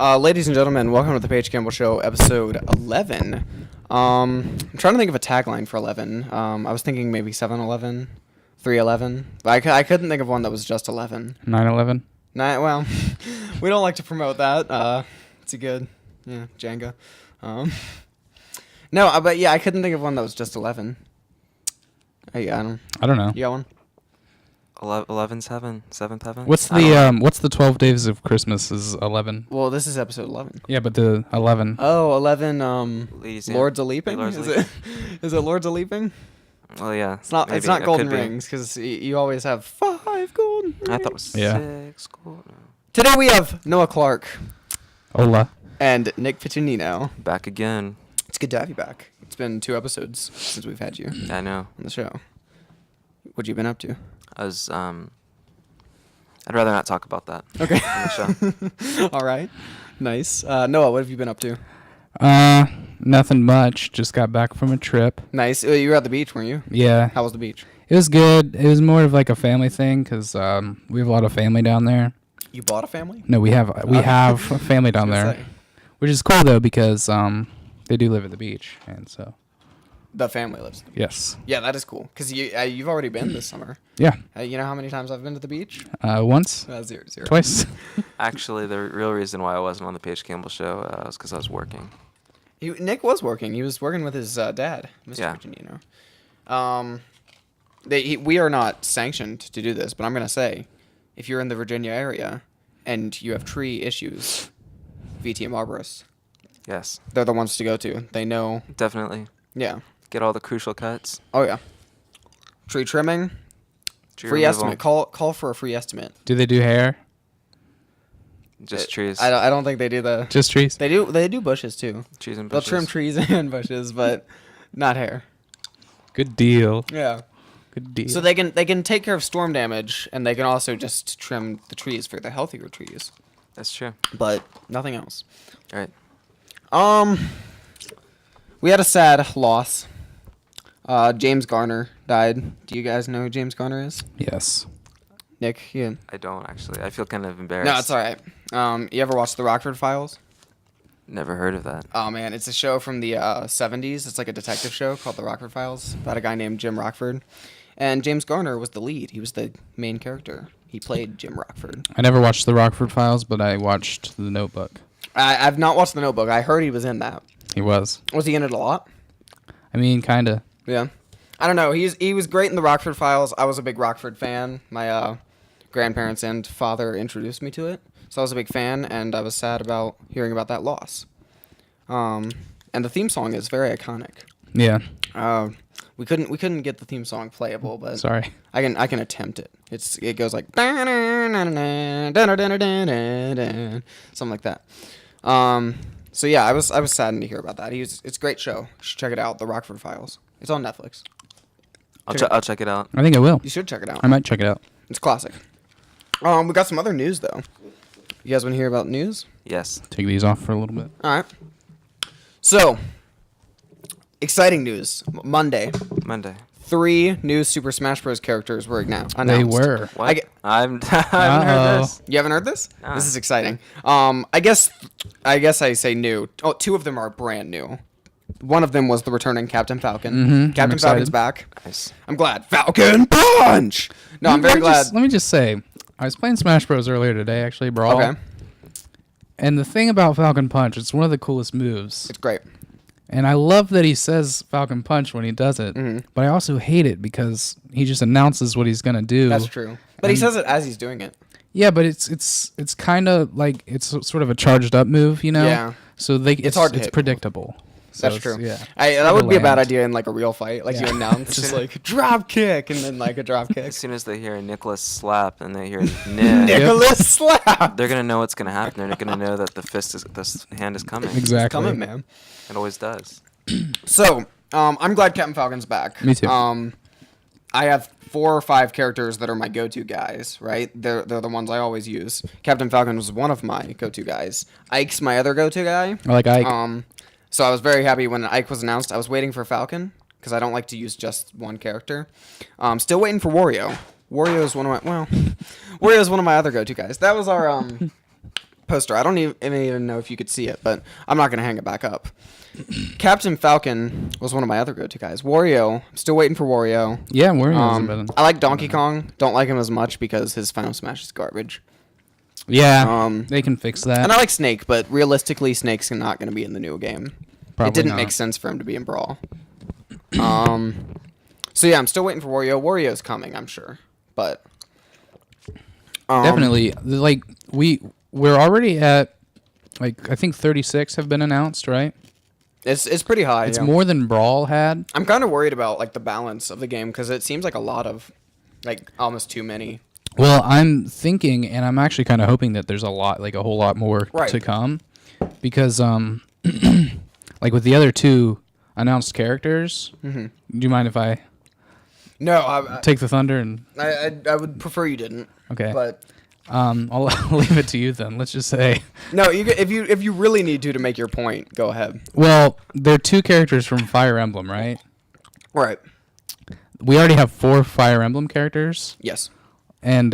Ladies and gentlemen, welcome to the Paige Campbell Show, episode 11. I'm trying to think of a tagline for 11. I was thinking maybe 7-11, 3-11, but I couldn't think of one that was just 11. 9/11? Well, we don't like to promote that. It's a good, Jenga. No, but yeah, I couldn't think of one that was just 11. I don't know. You got one? 11's heaven, 7th heaven. What's the 12 days of Christmas is 11? Well, this is episode 11. Yeah, but the 11. Oh, 11, Ladies Lords of Leaping? Lords Is of it? Is it Lords of Leaping? Well, yeah. It's not. Maybe. It's not It golden could be. rings because you always have 5 golden rings. I thought it was Yeah. 6 gold. No. Today we have Noah Clarke Hola. and Nick Piccinino. Back again. It's good to have you back. It's been 2 episodes since we've had you I know. on the show. What you been up to? I was I'd rather not talk about that. Okay. On the show. All right. Nice. Noah, what have you been up to? Nothing much. Just got back from a trip. Nice. You were at the beach, weren't you? Yeah. How was the beach? It was good. It was more of like a family thing because we have a lot of family down there. You bought a family? No, we have a family down there, which is cool though because they do live at the beach, and so. The family lives. Yes. Yeah, that is cool. Because you've already been this summer. Yeah. You know how many times I've been to the beach? Once. 0. Twice. Actually, the real reason why I wasn't on the Paige Campbell show was because I was working. Nick was working. He was working with his dad, Mr. Yeah. Piccinino. We are not sanctioned to do this, but I'm going to say, if you're in the Virginia area and you have tree issues, VTM arborists, Yes. they're the ones to go to. They know. Definitely. Yeah. Get all the crucial cuts. Oh, yeah. Tree trimming, Tree free removal. estimate. Call for a free estimate. Do they do hair? Just trees. I don't think they do the... Just trees? They do bushes, too. Trees and They'll bushes. trim trees and bushes, but not hair. Good deal. Yeah. Good deal. So they can take care of storm damage, and they can also just trim the trees for the healthier trees, That's true. but nothing else. All right. We had a sad loss. James Garner died. Do you guys know who James Garner is? Yes. Nick, yeah. I don't actually. I feel kind of embarrassed. No, it's all right. You ever watch The Rockford Files? Never heard of that. Oh man, it's a show from the 70s. It's like a detective show called The Rockford Files about a guy named Jim Rockford, and James Garner was the lead. He was the main character. He played Jim Rockford. I never watched The Rockford Files, but I watched The Notebook. I've not watched The Notebook. I heard he was in that. He was. Was he in it a lot? I mean, kinda. Yeah. I don't know. He was great in the Rockford Files. I was a big Rockford fan. My grandparents and father introduced me to it, so I was a big fan, and I was sad about hearing about that loss. And the theme song is very iconic. Yeah. We couldn't get the theme song playable, but Sorry. I can attempt it. It goes like something like that. So yeah, I was saddened to hear about that. It's a great show. You should check it out. The Rockford Files. It's on Netflix. I'll check it out. I think I will. You should check it out. I might check it out. It's classic. We got some other news though. You guys want to hear about news? Yes. Oh. Take these off for a little bit. All right. So, exciting news. Monday, Monday. 3 new Super Smash Bros. Characters were announced. They were. What? I haven't heard this. You haven't heard this? No. This is exciting. I guess I say new. Oh, 2 of them are brand new. One of them was the returning Captain Falcon. Mm-hmm. Captain Falcon's back. Nice. I'm glad. Falcon Punch! No, I'm very glad. Let me just say, I was playing Smash Bros. Earlier today, actually, Brawl. Okay. And the thing about Falcon Punch, it's one of the coolest moves. It's great. And I love that he says Falcon Punch when he does it. Mhm. But I also hate it because he just announces what he's going to do. That's true. But he says it as he's doing it. Yeah, but it's kind of like it's sort of a charged up move, you know? Yeah. So it's hard to it's hit. predictable. So That's true. Yeah. That would be a bad land. idea in like a real fight. Like Yeah. you announce just like drop kick and then like a drop kick. As soon as they hear Nicholas slap and they hear Nick, Nicholas slap. they're gonna know what's gonna happen. They're gonna know that the hand is coming. Exactly. It's coming, man. It always does. So, I'm glad Captain Falcon's back. Me too. I have 4 or 5 characters that are my go-to guys, right? They're the ones I always use. Captain Falcon was one of my go-to guys. Ike's my other go-to guy. I like Ike. So I was very happy when Ike was announced. I was waiting for Falcon because I don't like to use just one character. Still waiting for Wario. Wario is one of my other go-to guys. That was our poster. I don't even know if you could see it, but I'm not gonna hang it back up. Captain Falcon was one of my other go-to guys. Wario, I'm still waiting for Wario. Yeah, Wario's better. I like Donkey Kong. Don't like him as much because his Final Smash is garbage. Yeah, they can fix that. And I like Snake, but realistically, Snake's not going to be in the new game. Probably it didn't not. make sense for him to be in Brawl. So yeah, I'm still waiting for Wario. Wario's coming, I'm sure, but definitely, like we're already at like I think 36 have been announced, right? It's pretty high. It's yeah. more than Brawl had. I'm kind of worried about like the balance of the game because it seems like a lot of, like almost too many. Well, I'm thinking, and I'm actually kind of hoping that there's a whole lot more to come, because like with the other 2 announced characters. Mm-hmm. Do you mind if I? No, I take the thunder and. I would prefer you didn't. Okay. But I'll leave it to you then. Let's just say. No, if you really need to make your point, go ahead. Well, there are 2 characters from Fire Emblem, right? Right. We already have 4 Fire Emblem characters. Yes. And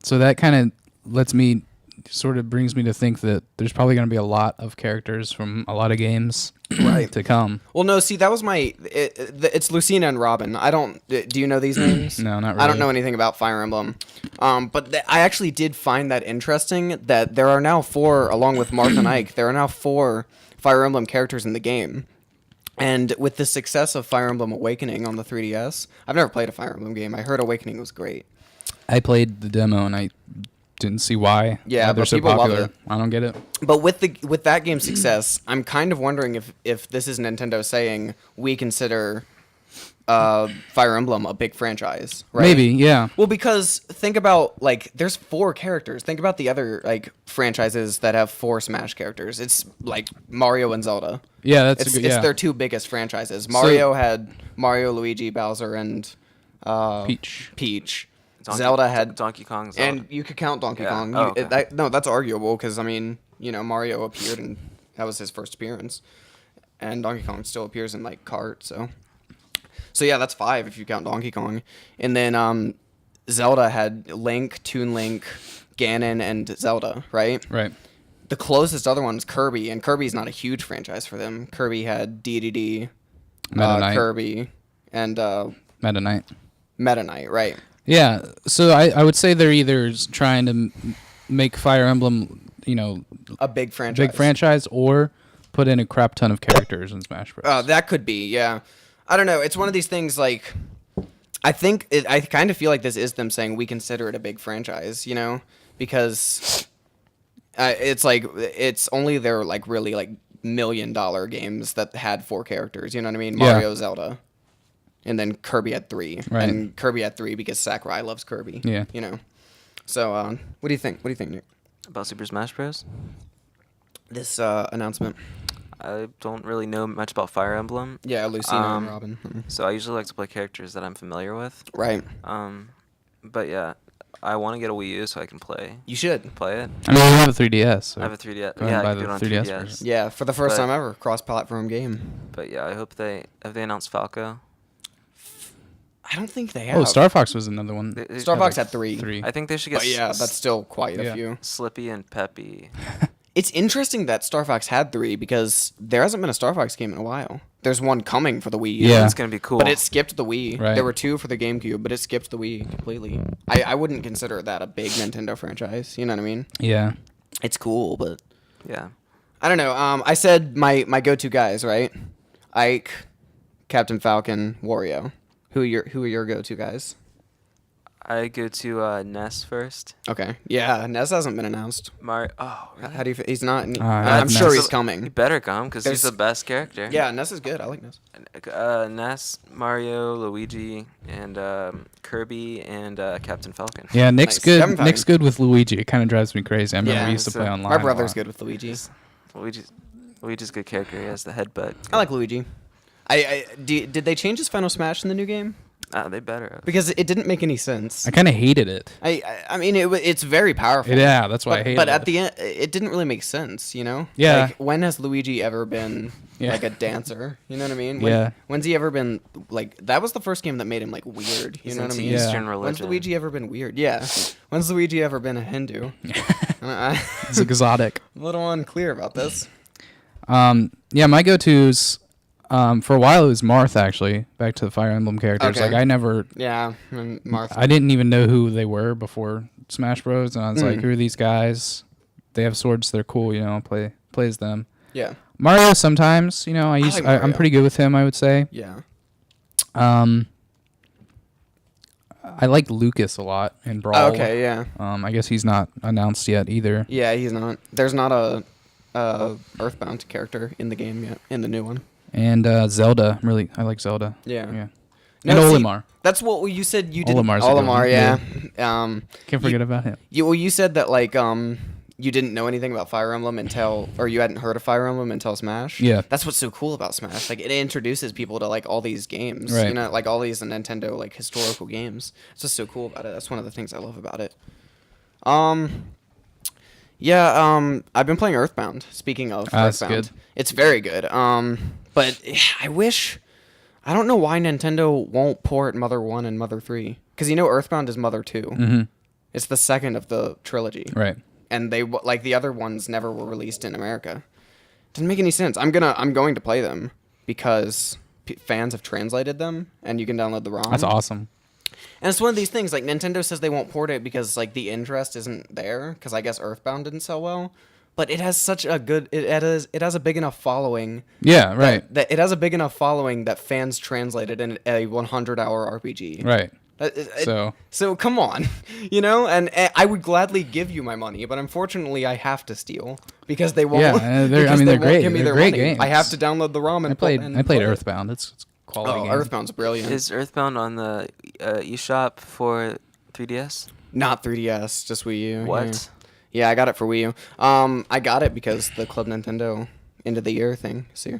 so that kind of brings me to think that there's probably going to be a lot of characters from a lot of games to come. Well, no, see, that was it's Lucina and Robin. Do you know these names? No, not really. I don't know anything about Fire Emblem. But I actually did find that interesting that there are now 4, along with Martha and Ike, there are now 4 Fire Emblem characters in the game. And with the success of Fire Emblem Awakening on the 3DS, I've never played a Fire Emblem game. I heard Awakening was great. I played the demo and I didn't see why. Yeah, they're but so people love popular. it. I don't get it. But with that game's success, I'm kind of wondering if this is Nintendo saying we consider Fire Emblem a big franchise, right? Maybe, yeah. Well, because think about, like, there's 4 characters. Think about the other, like, franchises that have 4 Smash characters. It's like Mario and Zelda. Yeah, It's their 2 biggest franchises. Mario had Mario, Luigi, Bowser, and Peach. Zelda had Donkey Kong, Zelda. and you could count Donkey Kong. Oh, okay. No, that's arguable because I mean, Mario appeared and that was his first appearance, and Donkey Kong still appears in like Kart. So yeah, that's 5 if you count Donkey Kong, and then Zelda had Link, Toon Link, Ganon, and Zelda, right? Right. The closest other one is Kirby, and Kirby's not a huge franchise for them. Kirby had DDD, Meta Knight. Kirby, and Meta Knight. Meta Knight, right? Yeah, so I would say they're either trying to make Fire Emblem, A big franchise. or put in a crap ton of characters in Smash Bros. That could be, yeah. I don't know. It's one of these things, like, I kind of feel like this is them saying we consider it a big franchise, because it's like, it's only their, like, really, like, $1 million games that had 4 characters, you know what I mean? Yeah. Mario, Zelda. And then Kirby had 3. Right. And Kirby had 3 because Sakurai loves Kirby. Yeah. So, what do you think? What do you think, Nick? About Super Smash Bros? This announcement. I don't really know much about Fire Emblem. Yeah, Lucina and Robin. So I usually like to play characters that I'm familiar with. Right. But yeah, I want to get a Wii U so I can play You should. play it. I mean, we have a 3DS. So I have a 3DS. go ahead Yeah, and I buy can do it the on 3DS 3DS. version. Yeah, for the first But- time ever, cross-platform game. But yeah, I hope have they announced Falco? I don't think they have. Oh, Star Fox was another one. Star Fox had 3. 3. I think they should get But yeah, that's still quite a Yeah. few. Slippy and Peppy. It's interesting that Star Fox had 3 because there hasn't been a Star Fox game in a while. There's one coming for the Wii U. Yeah. It's gonna be cool. But it skipped the Wii. Right. There were 2 for the GameCube, but it skipped the Wii completely. I wouldn't consider that a big Nintendo franchise. You know what I mean? Yeah. It's cool, but Yeah. I don't know. I said my go-to guys, right? Ike, Captain Falcon, Wario. Who are your go-to guys? I go to Ness first. Okay. Yeah, Ness hasn't been announced. Mario. Oh, really? How do you feel? He's not. I I'm have sure Ness. he's He coming. better come because he's There's- the best character. Yeah, Ness is good. I like Ness. Ness, Mario, Luigi, and Kirby, and Captain Falcon. Yeah, Nick's Nice. good. Seven times. Nick's good with Luigi. It kind of drives me crazy. I remember Yeah, we used to so play online. My a brother's lot. good with Luigi. Luigi's a good character. He has the headbutt. I like Luigi. Did they change his Final Smash in the new game? They better have. Because it didn't make any sense. I kind of hated it. I mean, it's very powerful. Yeah, that's why I hated it. But at the end, it didn't really make sense, Yeah. Like, when has Luigi ever been Yeah. like a dancer? You know what I mean? Yeah. When's he ever been like? That was the first game that made him like weird. You He's know what I into mean? Yeah. Eastern When's religion. Luigi ever been weird? Yeah. When's Luigi ever been a Hindu? It's exotic. I'm a little unclear about this. Yeah, my go-tos for a while it was Marth, actually. Back to the Fire Emblem characters. Okay. Like I never, Yeah, Martha. I didn't even know who they were before Smash Bros. And I was like, who are these guys? They have swords. They're cool. You know, I'll play as them. Yeah. Mario sometimes. You know, I'm pretty good with him. I would say. Yeah. I like Lucas a lot in Brawl. Okay. Yeah. I guess he's not announced yet either. Yeah, he's not. There's not a Earthbound character in the game yet. In the new one. And Zelda. I like Zelda. Yeah. Yeah. No, and see, Olimar. That's what you said you did. Olimar's a good Olimar, one, yeah. Can't forget about him. You said that like you didn't know anything about Fire Emblem or you hadn't heard of Fire Emblem until Smash. Yeah. That's what's so cool about Smash. Like it introduces people to like all these games. Right. You know, like all these Nintendo like historical games. It's just so cool about it. That's one of the things I love about it. Yeah, I've been playing Earthbound. Speaking of That's Earthbound. good. It's very good. But I don't know why Nintendo won't port Mother 1 and Mother 3. Because you know Earthbound is Mother 2. Mm-hmm. It's the second of the trilogy. Right. And they like the other ones never were released in America. Doesn't make any sense. I'm going to play them because fans have translated them and you can download the ROM. That's awesome. And it's one of these things like Nintendo says they won't port it because like the interest isn't there because I guess Earthbound didn't sell well. But it has such a good it has a big enough following. Yeah, right. That it has a big enough following that fans translate it in a 100-hour RPG. Right. So come on, you know, and I would gladly give you my money, but unfortunately I have to steal because they won't. Yeah, they're won't great. Give me They're their great money. games. I have to download the ROM and I played play it. Earthbound. It's quality game. Earthbound's brilliant. Is Earthbound on the eShop for 3DS? Not 3DS, just Wii U. What? Yeah, I got it for Wii U. I got it because the Club Nintendo end of the year thing. See,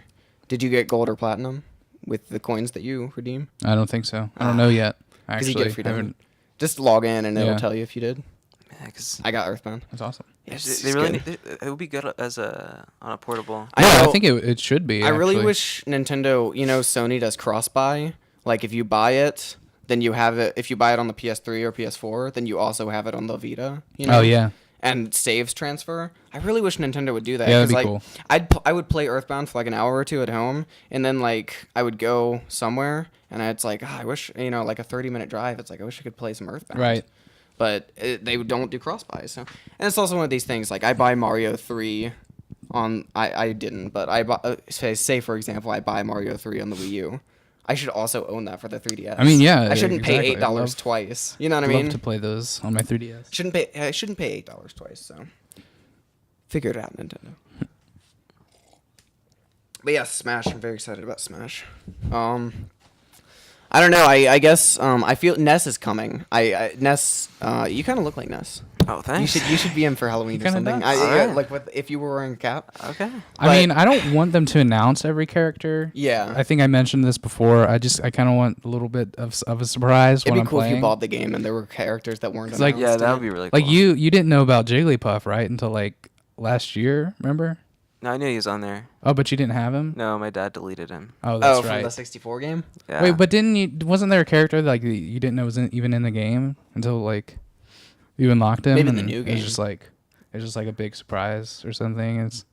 did you get gold or platinum with the coins that you redeem? I don't think so. I don't know yet. Because you Actually, get a free download. Just log in and it'll Yeah. tell you if you did. Yeah, because I got Earthbound. That's awesome. they really it would be good as on a portable. I know- think it should be. I really actually. wish Nintendo, Sony does cross-buy. Like, if you buy it, then you have it. If you buy it on the PS3 or PS4, then you also have it on the Vita. Oh yeah. And saves transfer. I really wish Nintendo would do that. Yeah, that'd 'cause, be like, cool. I would play Earthbound for like an hour or two at home, and then like I would go somewhere, and it's like, I wish like a 30-minute drive. It's like I wish I could play some Earthbound. Right. But they don't do cross buys. So, and it's also one of these things. Like I buy Mario 3 on I didn't, but I buy, say for example I buy Mario 3 on the Wii U. I should also own that for the 3DS. I mean, yeah. I shouldn't exactly. pay $8 twice. You know what I I'd mean? love to play those on my 3DS. I shouldn't pay $8 twice. So figure it out, Nintendo. But yeah, Smash. I'm very excited about Smash. I don't know. I guess I feel Ness is coming. Ness. You kind of look like Ness. Oh, thanks. You should be in for Halloween or Kinda something. does. Alright. Like if you were wearing a cap. Okay. I mean, I don't want them to announce every character. Yeah. I think I mentioned this before. I kind of want a little bit of a surprise It'd when be I'm cool playing. if you bought the game and there were characters that weren't It's like- announced. Yeah, that in would it. be really cool. Like you didn't know about Jigglypuff, right? Until like last year, remember? No, I knew he was on there. Oh, but you didn't have him? No, my dad deleted him. Oh, that's from right. the 64 game. Yeah. Wait, but wasn't there a character like you didn't know was even in the game until like you unlocked him? Maybe in the and new It game. was just like a big surprise or something. It's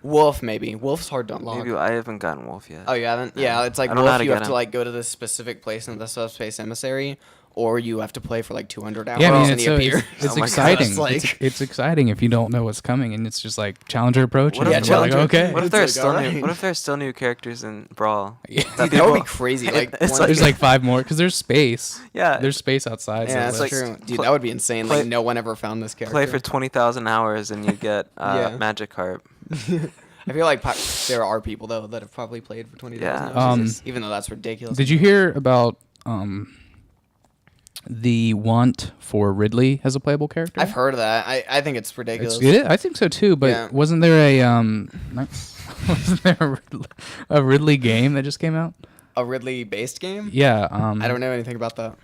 Wolf, maybe. Wolf's hard to unlock. Maybe I haven't gotten Wolf yet. Oh, you haven't? No. Yeah, it's like I don't know how Wolf, to you get have to him. like go to this specific place in the Subspace Emissary, or you have to play for like 200 hours yeah, I mean, and it's, he so, appears. it's Oh my God. exciting. It's like- It's exciting if you don't know what's coming, and it's just like Challenger approaching. What if- and Yeah, we're like, Challenger- okay. What if It's there's like, still alright. new? What if there's still new characters in Brawl? Yeah. Dude, that would be crazy. Like, It's one- like- There's like 5 more because there's space. Yeah. There's space outside. yeah, so that's let's- true. Dude, play- that would be insane. play- Like, no one ever found this character. Play for 20,000 hours and you get Yeah. Magikarp. I feel like there are people though that have probably played for 20,000 Yeah. hours, even though that's ridiculous. Did you hear about the want for Ridley as a playable character? I've heard of that. I think it's ridiculous. I think so too. But Yeah. wasn't there wasn't there a Ridley game that just came out? A Ridley-based game? Yeah. I don't know anything about that.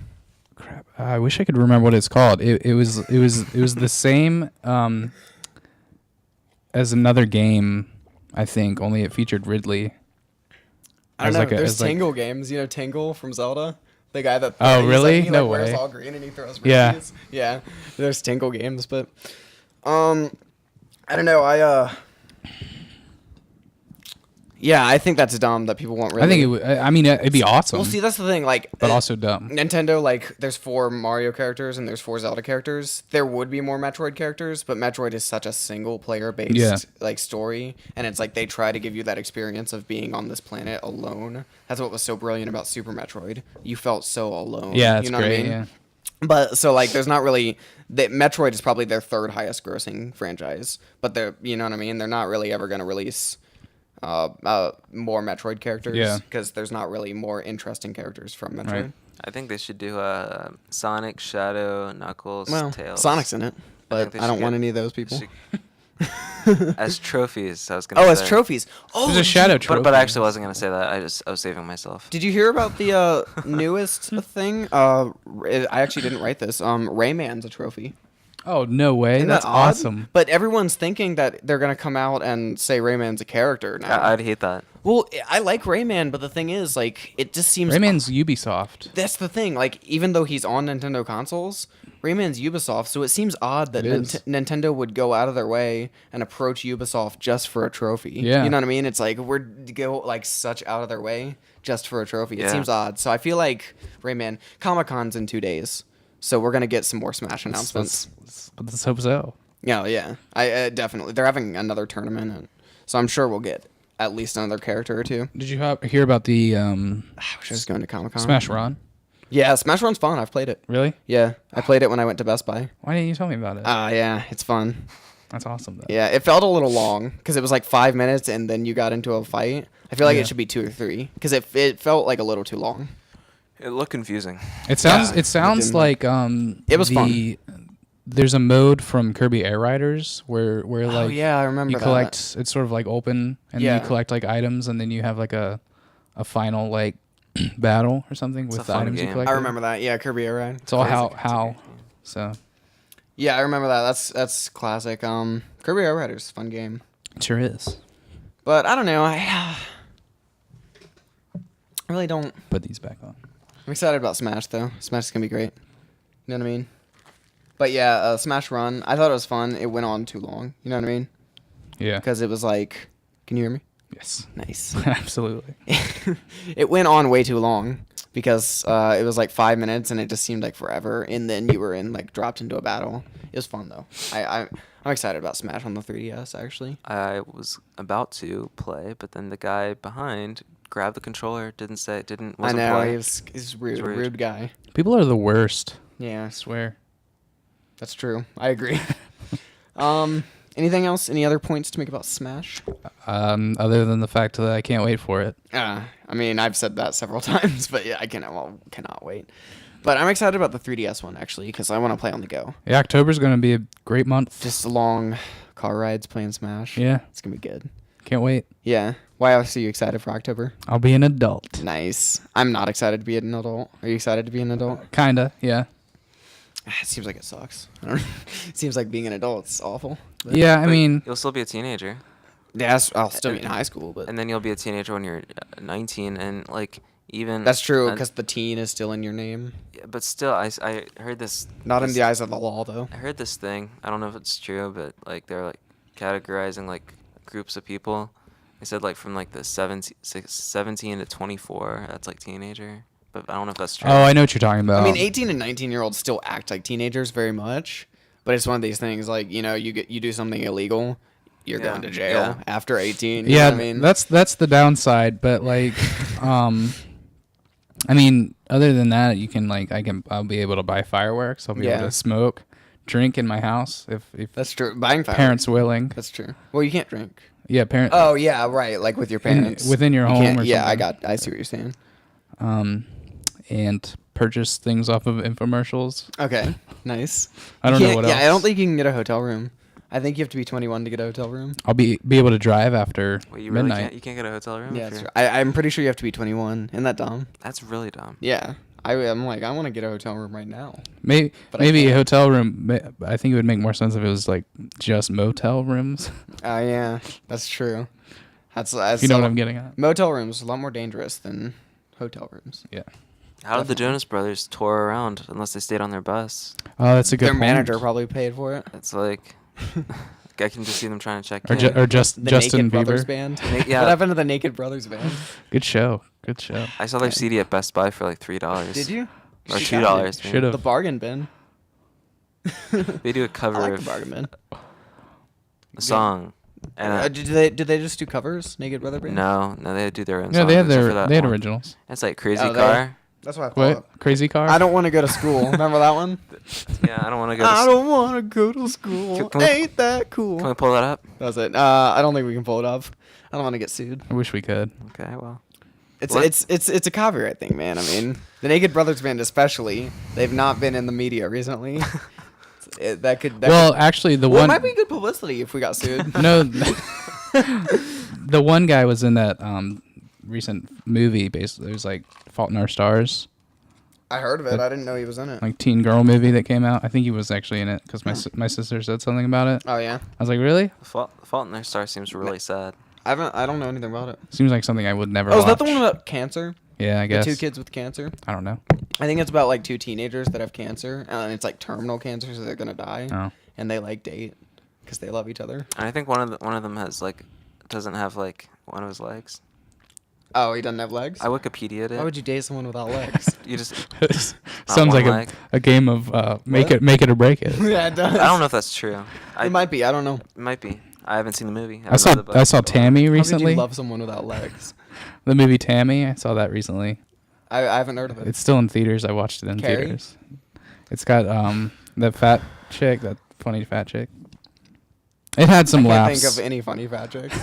Crap. I wish I could remember what it's called. It was the same as another game, I think. Only it featured Ridley. I don't As know. like a- There's as like- Tingle games. You know Tingle from Zelda? The guy that... Oh, he's really? Like, he No like wears way. all green and he throws Yeah. frisbees. Yeah. There's Tingle games, but... I don't know. Yeah, I think that's dumb that people won't really. I think it would. I mean, it'd be awesome. Well, see, that's the thing. Like, but also dumb. Nintendo, like, there's 4 Mario characters and there's 4 Zelda characters. There would be more Metroid characters, but Metroid is such a single player based like story, and it's like they try to give you that experience of being on this planet alone. That's what was so brilliant about Super Metroid. You felt so alone. Yeah, that's you know great. What I mean? Yeah. But so like, there's not really that Metroid is probably their 3rd highest grossing franchise, but they're you know what I mean. They're not really ever gonna release more Metroid characters because there's not really more interesting characters from Metroid. Right. I think they should do Sonic, Shadow, Knuckles, Tails. Sonic's in it, but I don't want any of those people. As trophies, I was gonna say. As trophies. Oh, there's a Shadow trophy. But I actually wasn't gonna say that. I was saving myself. Did you hear about the newest thing? I actually didn't write this. Rayman's a trophy. Oh, no way. Isn't That's that odd? awesome. But everyone's thinking that they're going to come out and say Rayman's a character now. I'd hate that. Well, I like Rayman, but the thing is, like, it just seems... Rayman's Ubisoft. That's the thing. Like, even though he's on Nintendo consoles, Rayman's Ubisoft, so it seems odd that Nintendo would go out of their way and approach Ubisoft just for a trophy. Yeah. You know what I mean? It's like, we're go, like, such out of their way just for a trophy. It seems odd. So I feel like Rayman... Comic-Con's in 2 days. So we're going to get some more Smash announcements. Let's hope so. Yeah. I definitely. They're having another tournament, so I'm sure we'll get at least another character or 2. Did you hear about the I wish I was going to Comic-Con. Smash Run? Yeah, Smash Run's fun. I've played it. Really? Yeah, I played it when I went to Best Buy. Why didn't you tell me about it? Yeah, it's fun. That's awesome, though. Yeah, it felt a little long because it was like 5 minutes and then you got into a fight. I feel like it should be 2 or 3 because it felt like a little too long. It looked confusing. It sounds like it was fun. There's a mode from Kirby Air Riders where like I remember you collect it's sort of like open and then you collect like items and then you have like a final like battle or something with the items you collect. I remember that. Yeah, Kirby Air Ride. It's all how so. Yeah, I remember that. That's classic. Kirby Air Riders, fun game. It sure is. But I don't know. I really don't put these back on. I'm excited about Smash, though. Smash is going to be great. You know what I mean? But yeah, Smash Run, I thought it was fun. It went on too long. You know what I mean? Yeah. Because it was like... Can you hear me? Yes. Nice. Absolutely. It went on way too long because it was like 5 minutes and it just seemed like forever. And then you were dropped into a battle. It was fun, though. I'm excited about Smash on the 3DS, actually. I was about to play, but then the guy behind... grabbed the controller, wasn't I know, play. he's rude guy. People are the worst. Yeah. I swear. That's true. I agree. Anything else? Any other points to make about Smash? Other than the fact that I can't wait for it. I mean, I've said that several times, but yeah, I cannot wait. But I'm excited about the 3DS one, actually, because I want to play on the go. Yeah, October's going to be a great month. Just long car rides playing Smash. Yeah. It's going to be good. Can't wait. Yeah. Why else are you excited for October? I'll be an adult. Nice. I'm not excited to be an adult. Are you excited to be an adult? Kinda, yeah. It seems like it sucks. It seems like being an adult's awful. But I mean... You'll still be a teenager. Yeah, I'll still be in high school, but... And then you'll be a teenager when you're 19, and, even... That's true, because the teen is still in your name. Yeah, but still, I heard this... Not in the eyes of the law, though. I heard this thing. I don't know if it's true, but, they're, categorizing, groups of people. They said from the 17 to 24, that's teenager. But I don't know if that's true. Oh, I know what you're talking about. I mean, 18 and 19-year-olds still act like teenagers very much, but it's one of these things you do something illegal, you're going to jail after 18. You know what I mean? that's the downside. But I mean, other than that, you can I'll be able to buy fireworks. I'll be able to smoke, drink in my house if that's true. Buying fireworks. Parents willing. That's true. Well, you can't drink. Yeah, parents. Oh yeah, right. Like with your parents within your home. Or yeah, something. I see what you're saying. And purchase things off of infomercials. Okay, nice. I don't know what else. Yeah, I don't think you can get a hotel room. I think you have to be 21 to get a hotel room. I'll be able to drive after Wait, midnight. Really you can't get a hotel room? Yeah, that's true. I'm pretty sure you have to be 21. Isn't that dumb? That's really dumb. Yeah. I'm I want to get a hotel room right now. Maybe a hotel room. I think it would make more sense if it was just motel rooms. Yeah, that's true. That's you know what I'm getting at. Motel rooms are a lot more dangerous than hotel rooms. Yeah. How did the Jonas Brothers tour around unless they stayed on their bus? Oh, that's a good point. Their manager probably paid for it. It's I can just see them trying to check. Or just The Justin Naked Brothers Bieber. band. Yeah. What happened to the Naked Brothers band? Good show. Good show. I saw their CD at Best Buy for like $3. Did you? Or You $2? Should have. The bargain bin. They do a I cover like the of bargain bin. a song. And Did they just do covers? Naked Brother band? no, they do their own. Yeah, songs they had except for that they had one. originals. It's like Crazy Oh, they- Car. That's what I thought. What? Crazy Car? I don't want to go to school. Remember that one? Yeah, I don't want to go. I don't want to go to school. Can we- Ain't that cool? Can we pull that up? That was it. I don't think we can pull it up. I don't want to get sued. I wish we could. Okay, well. It's What? it's a copyright thing, man. I mean, the Naked Brothers band especially, they've not been in the media recently. That could Actually, the well, it one. might be good publicity if we got sued. No, the one guy was in that recent movie. Basically, it was like Fault in Our Stars, I heard of it. I didn't know he was in it. like teen girl movie that came out. I think he was actually in it because my sister said something about it. Oh yeah, I was like, really? Fault in Their Star seems really sad. I don't know anything about it. Seems like something I would never. Oh, is watch. that the one about cancer? Yeah, I guess. The two kids with cancer. I don't know. I think it's about like two teenagers that have cancer, and it's like terminal cancer, so they're gonna die, Oh. and they like date because they love each other. And I think one of them has like doesn't have like one of his legs. Oh, he doesn't have legs. I Wikipedia'd it. Why would you date someone without legs? You just Sounds one like leg. a game of make What? it or break it. Yeah, it does. I don't know if that's true. It might be. I don't know. It might be. I haven't seen the movie. I saw haven't read the book. I saw Tammy How could recently. you love someone without legs? The movie Tammy. I saw that recently. I haven't heard of it. It's still in theaters. I watched it in Carrie? theaters. It's got that fat chick, that funny fat chick. It had some I can't laughs. think of any funny fat chicks.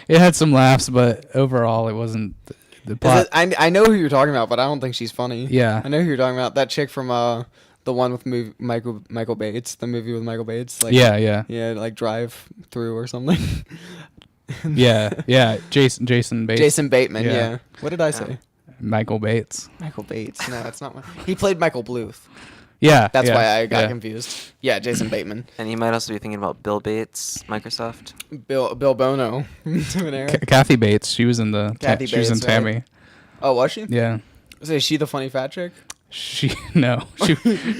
It had some laughs, but overall, it wasn't the Is plot. it, I know who you're talking about, but I don't think she's funny. Yeah. I know who you're talking about. That chick from the one with Michael Bates, the movie with Michael Bates. Like, yeah. Yeah, like Drive Through or something. yeah. Jason Bates. Jason Bateman. Yeah. Yeah. What did I say? Michael Bates. Michael Bates. No, it's not. He played Michael Bluth. Yeah. That's yeah, why I got yeah. confused. Yeah, Jason Bateman. And you might also be thinking about Bill Bates, Microsoft. Bill Bono. To an era. Kathy Bates. She was in the. Kathy she was in Bates, right? Tammy. Oh, was she? Yeah. So is she the funny fat chick? She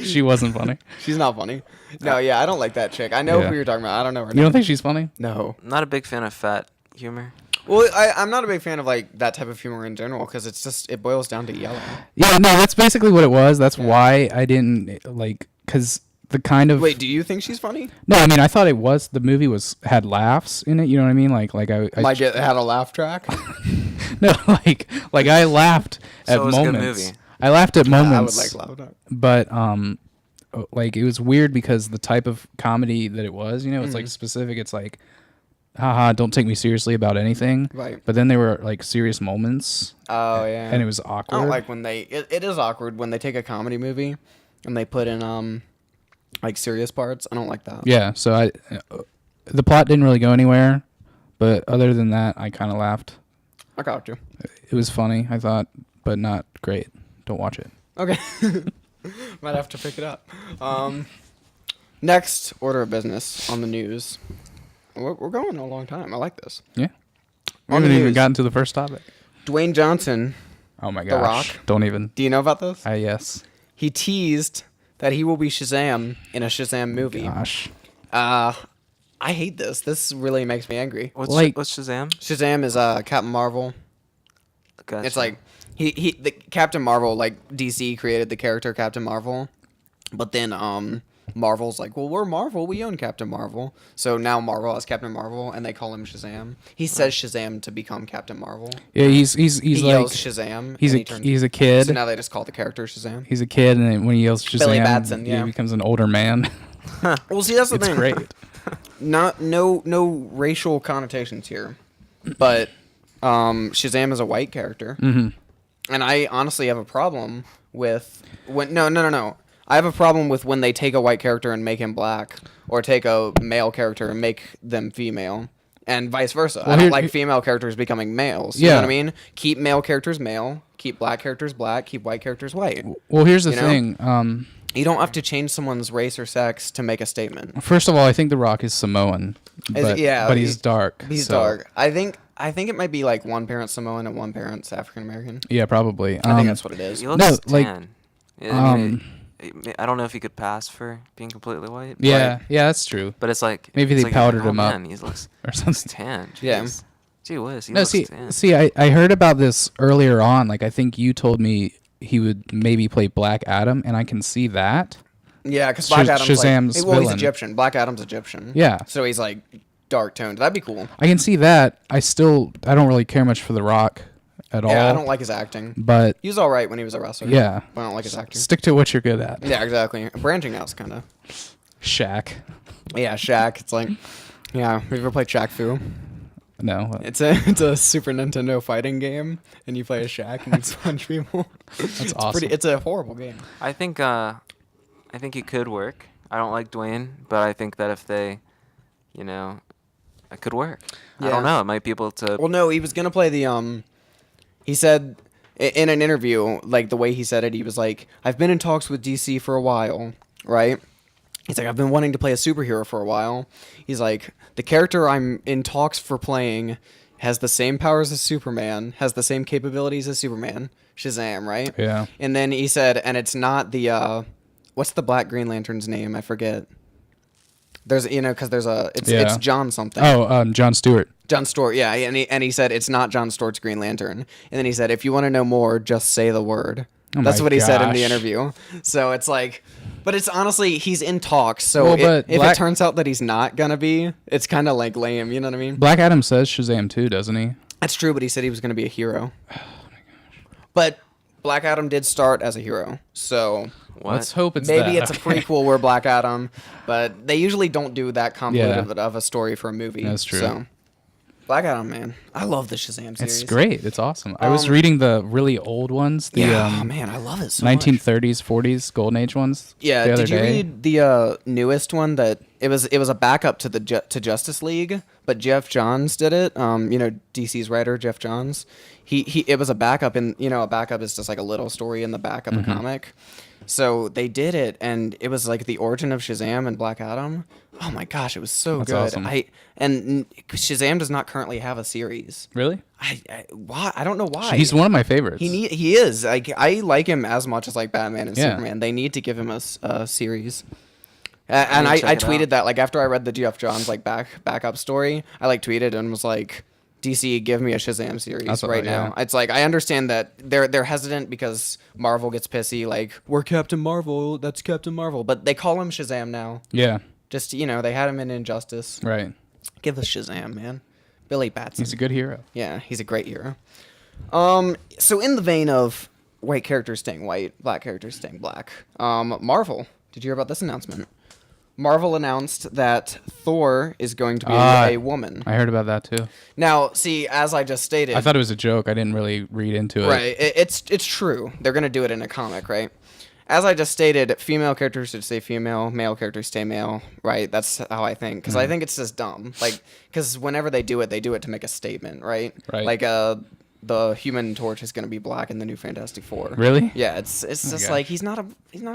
she wasn't funny. She's not funny. No, yeah, I don't like that chick. I know Yeah. who you're talking about. I don't know her You name. don't think she's funny? No. Not a big fan of fat humor. Well, I'm not a big fan of like that type of humor in general because it's just it boils down to yelling. Yeah, no, that's basically what it was. That's Yeah. why I didn't like, because the kind of. Wait, do you think she's funny? No, I mean, I thought it was, the movie had laughs in it. You know what I mean? Like Like it had a laugh track. no, like I laughed So at it was a good moments. movie. I laughed at moments. I would like laugh track. But like it was weird because the type of comedy that it was, it's Mm-hmm. like specific. It's like, haha, don't take me seriously about anything. Right. But then there were like serious moments, Oh yeah. and it was I awkward. don't like when it is awkward when they take a comedy movie and they put in like serious parts. I don't like that. Yeah, so the plot didn't really go anywhere, but other than that, I kind of laughed. I got you. It was funny, I thought, but not great. Don't watch it. Okay. Might have to pick it up. Next order of business on the news. We're going a long time. I like this. Yeah. We On the haven't even news. gotten to the first topic. Dwayne Johnson. Oh my The gosh. Rock. Don't even. Do you know about this? Yes. He teased that he will be Shazam in a Shazam movie. Gosh. I hate this. This really makes me angry. What's Like- what's Shazam? Shazam is Captain Marvel. Gotcha. It's like the Captain Marvel, like DC created the character Captain Marvel, but then Marvel's like, well, we're Marvel, we own Captain Marvel, so now Marvel has Captain Marvel, and they call him Shazam. He says Shazam to become Captain Marvel. Yeah, he's He like yells Shazam. he's and a he turns- he's a kid. So now they just call the character Shazam. He's a kid, and then when he yells Shazam, Billy Batson, yeah. he becomes an older man. Well, see, that's the It's thing. great. No racial connotations here, but Shazam is a white character. Mm-hmm. And I honestly have a problem with when no. I have a problem with when they take a white character and make him black, or take a male character and make them female, and vice versa. Well, I don't here- like female characters becoming males. You Yeah. know what I mean? Keep male characters male, keep black characters black, keep white characters white. Well, here's the You know? thing. You don't have to change someone's race or sex to make a statement. First of all, I think The Rock is Samoan, but he's he's dark. He's so- dark. I think it might be like one parent Samoan and one parent's African American. Yeah, probably. I think that's what it is. He looks no, like, tan. Yeah, I mean, I don't know if he could pass for being completely white. Yeah, yeah, that's true. But it's like maybe they like, powdered oh, him up man, he looks or something. tan. Jeez. Yeah. Gee whiz, he No, looks see, tan. I heard about this earlier on. Like, I think you told me he would maybe play Black Adam, and I can see that. Yeah, because Black Adam's Shazam's he's villain. Egyptian. Black Adam's Egyptian. Yeah. So he's like dark toned. That'd be cool. I can see that. I don't really care much for The Rock at all. Yeah, I don't like his acting. But he was all right when he was a wrestler. yeah, but I don't like his acting. stick to what you're good at. Yeah, exactly. Branching out's kind of. Shaq. Yeah, Shaq. It's like, yeah. Have you ever played Shaq Fu? No. It's a Super Nintendo fighting game, and you play a Shaq and you punch people. That's awesome. It's a horrible game. I think it could work. I don't like Dwayne, but I think that if they, it could work. I Yeah. don't know. It might be able to. Well, no, he was gonna play the He said in an interview, like the way he said it, he was like, "I've been in talks with DC for a while, right?" He's like, "I've been wanting to play a superhero for a while." He's like, "The character I'm in talks for playing has the same powers as Superman, has the same capabilities as Superman, Shazam, right?" Yeah. And then he said, "And it's not the what's the Black Green Lantern's name? I forget." There's because it's John something. Oh, John Stewart. John Stewart, yeah, and he said it's not John Stewart's Green Lantern, and then he said if you want to know more, just say the word. Oh That's my what he said in the gosh. interview. So it's like, but it's honestly he's in talks. So Well, but if it turns out that he's not gonna be, it's kind of like lame. You know what I mean? Black Adam says Shazam too, doesn't he? That's true, but he said he was gonna be a hero. Oh my gosh! But Black Adam did start as a hero, so. What? Let's hope it's Maybe that. it's a prequel where Black Adam, but they usually don't do that convoluted Yeah. of a story for a movie. That's true. So, Black Adam, man, I love the Shazam series. It's great. It's awesome. I was reading the really old ones, the man, I love it so much. 1930s, 40s, Golden Age ones. Yeah, the other did you day. read the newest one that it was a backup to to Justice League, but Jeff Johns did it. DC's writer Jeff Johns. He it was a backup, and a backup is just like a little story in the back of a comic. So they did it, and it was like the origin of Shazam and Black Adam. Oh my gosh, it was so That's good. awesome. Shazam does not currently have a series. Really? Why? I don't know why. He's one of my favorites. He is. I like him as much as like Batman and Yeah. Superman. They need to give him a series. And need to I check it tweeted out. that like after I read the Jeff Johns like backup story, I like tweeted and was like, DC, give me a Shazam series That's what- right yeah. now. It's like I understand that they're hesitant because Marvel gets pissy, like we're Captain Marvel, that's Captain Marvel, but they call him Shazam now. Yeah. Just they had him in Injustice. Right. Give us Shazam, man. Billy Batson. He's a good hero. Yeah, he's a great hero. So in the vein of white characters staying white, black characters staying black, Marvel. Did you hear about this announcement? Marvel announced that Thor is going to be a woman. I heard about that too. Now, see, as I just stated, I thought it was a joke. I didn't really read into it. right, it's true. They're going to do it in a comic, right? As I just stated, female characters should stay female, male characters stay male, right? That's how I think, because I think it's just dumb. Like, because whenever they do it to make a statement, right? Right. Like, the Human Torch is going to be black in the new Fantastic Four. Really? Yeah, it's just gosh. like he's not a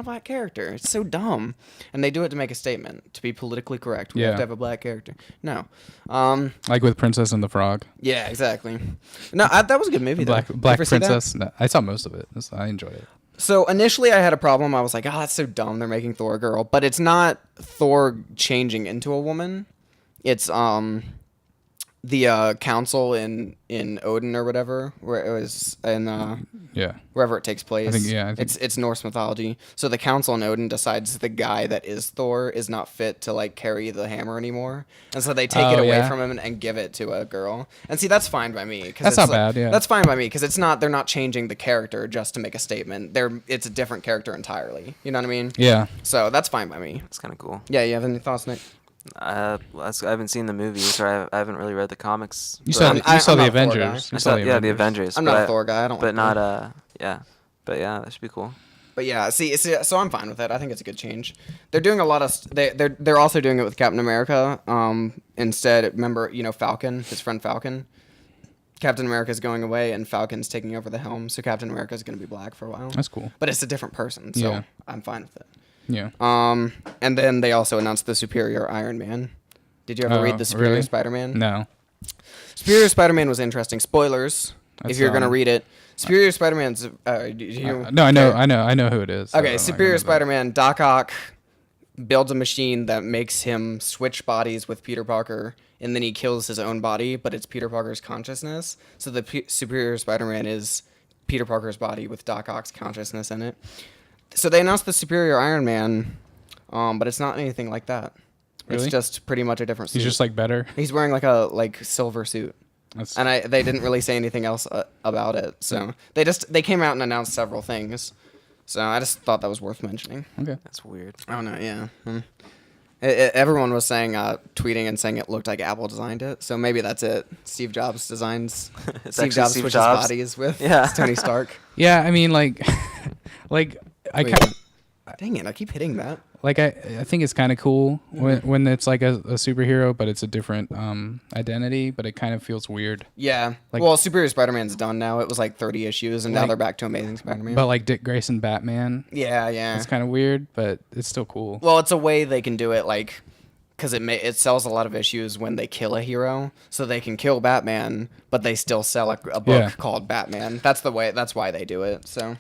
black character. It's so dumb, and they do it to make a statement, to be politically correct. We have Yeah. to have a black character. No, Like with Princess and the Frog. yeah, exactly. No, that was a good movie. Black though. Did you Black ever see that? Princess. No, I saw most of it. I enjoyed it. So initially, I had a problem. I was like, "Oh, that's so dumb. They're making Thor a girl," but it's not Thor changing into a woman. It's the council in Odin or whatever, where it was in Yeah. wherever it takes place. I think- it's Norse mythology. So the council in Odin decides the guy that is Thor is not fit to like carry the hammer anymore, and so they take it Oh, away yeah. from him and give it to a girl. And see, that's fine by me. 'Cause That's it's not bad, yeah. That's fine by me because they're not changing the character just to make a statement. It's a different character entirely. You know what I mean? Yeah. So that's fine by me. It's kind of cool. Yeah, you have any thoughts, Nick? I haven't seen the movies, or I haven't really read the comics. You but- saw I'm the Avengers. I You saw, saw yeah, the Avengers. I'm but not a I- Thor guy. I don't. But like not Thor. yeah. But yeah, that should be cool. But yeah, see, so I'm fine with it. I think it's a good change. They're doing a lot of. They're also doing it with Captain America. Instead, remember, Falcon, his friend Falcon. Captain America's going away, and Falcon's taking over the helm. So Captain America's going to be black for a while. That's cool. But it's a different person, so Yeah. I'm fine with it. Yeah. And then they also announced the Superior Iron Man. Did you ever read the Superior really? Spider-Man? No. Superior Spider-Man was interesting. Spoilers, That's, if you're going to read it. Superior Spider-Man's. Did you, No, I know who it is. Okay, so Superior I know that. Spider-Man. Doc Ock builds a machine that makes him switch bodies with Peter Parker, and then he kills his own body, but it's Peter Parker's consciousness. So the Superior Spider-Man is Peter Parker's body with Doc Ock's consciousness in it. So they announced the Superior Iron Man, but it's not anything like that. Really? It's just pretty much a different suit. He's just like better. He's wearing like a silver suit. That's, And they didn't really say anything else about it. So they came out and announced several things. So I just thought that was worth mentioning. okay. That's weird. I don't know, yeah. Everyone was saying, tweeting and saying it looked like Apple designed it. So maybe that's it. Steve Jobs designs. It's Steve actually Jobs Steve switches Jobs. bodies with Yeah. Tony Stark. Yeah, I mean, like, like I Wait, kind of. Dang it, I keep hitting that. Like I think it's kind of cool when it's like a superhero, but it's a different identity. But it kind of feels weird. Yeah. Like- Well, Superior Spider-Man's done now. It was like 30 issues, and now Like- they're back to Amazing Spider-Man. But like Dick Grayson Batman, yeah. it's kind of weird, but it's still cool. Well, it's a way they can do it, like, because it sells a lot of issues when they kill a hero, so they can kill Batman, but they still sell a book Yeah. called Batman. That's the way. That's why they do it. So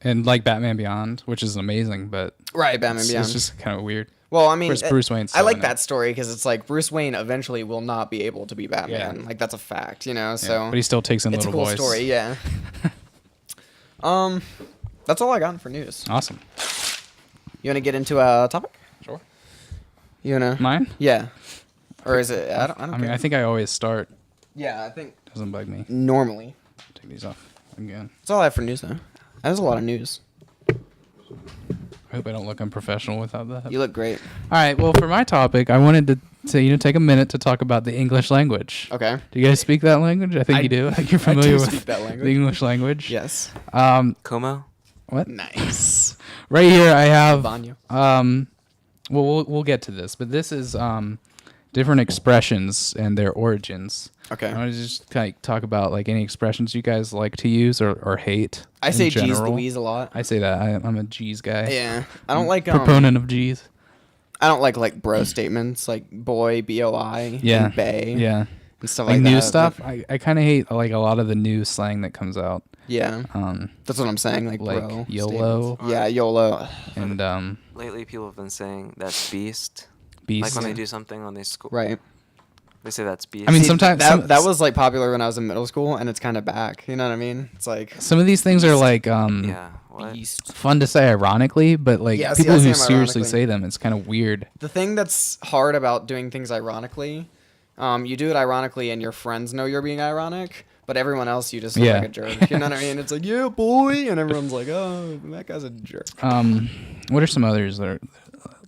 And like Batman Beyond, which is amazing, but right, Batman it's, Beyond. it's just kind of weird. Well, I mean, Whereas Bruce Wayne's I like still in that it. story because it's like Bruce Wayne eventually will not be able to be Batman. Yeah. Like that's a fact, you know. Yeah, So but he still takes in it's a little cool boys. story, yeah. That's all I got for news. Awesome. You want to get into a topic? Sure. You wanna? Mine? Yeah. Or is it? I don't I care. mean, I think I always start. Yeah, I think Doesn't bug me. normally. Take these off again. That's all I have for news though. There's a lot of news. I hope I don't look unprofessional without that. You look great. All right. Well, for my topic, I wanted to take a minute to talk about the English language. Okay. Do you guys speak that language? I think you do. Like you're I do familiar with speak that language. the English language. Yes. Como? What? Nice. Right here, I have. Banyo. Well, we'll get to this, but this is different expressions and their origins. Okay. I want to just like talk about like any expressions you guys like to use or hate. I say in geez general. Louise a lot. I say that. I'm a G's guy. Yeah. I don't like Proponent of G's. I don't like bro statements like boy, BOI, Yeah. and bae, Yeah. and stuff Like like new that. stuff. I kind of hate like a lot of the new slang that comes out. Yeah. That's what I'm saying. Like bro. YOLO statements. Yeah, YOLO. and Lately, people have been saying that's beast. beast. Like when they do something on their school. Right. They say that's beast. I mean, See, sometimes that was like popular when I was in middle school, and it's kind of back. You know what I mean? It's like some of these things are like Yeah. What? beast. fun to say ironically, but like Yeah, see, people I say who them seriously ironically. say them, it's kind of weird. The thing that's hard about doing things ironically, you do it ironically, and your friends know you're being ironic, but everyone else you just look Yeah. like a jerk. You know what I mean? It's like, yeah, boy, and everyone's like, oh, that guy's a jerk. What are some others that are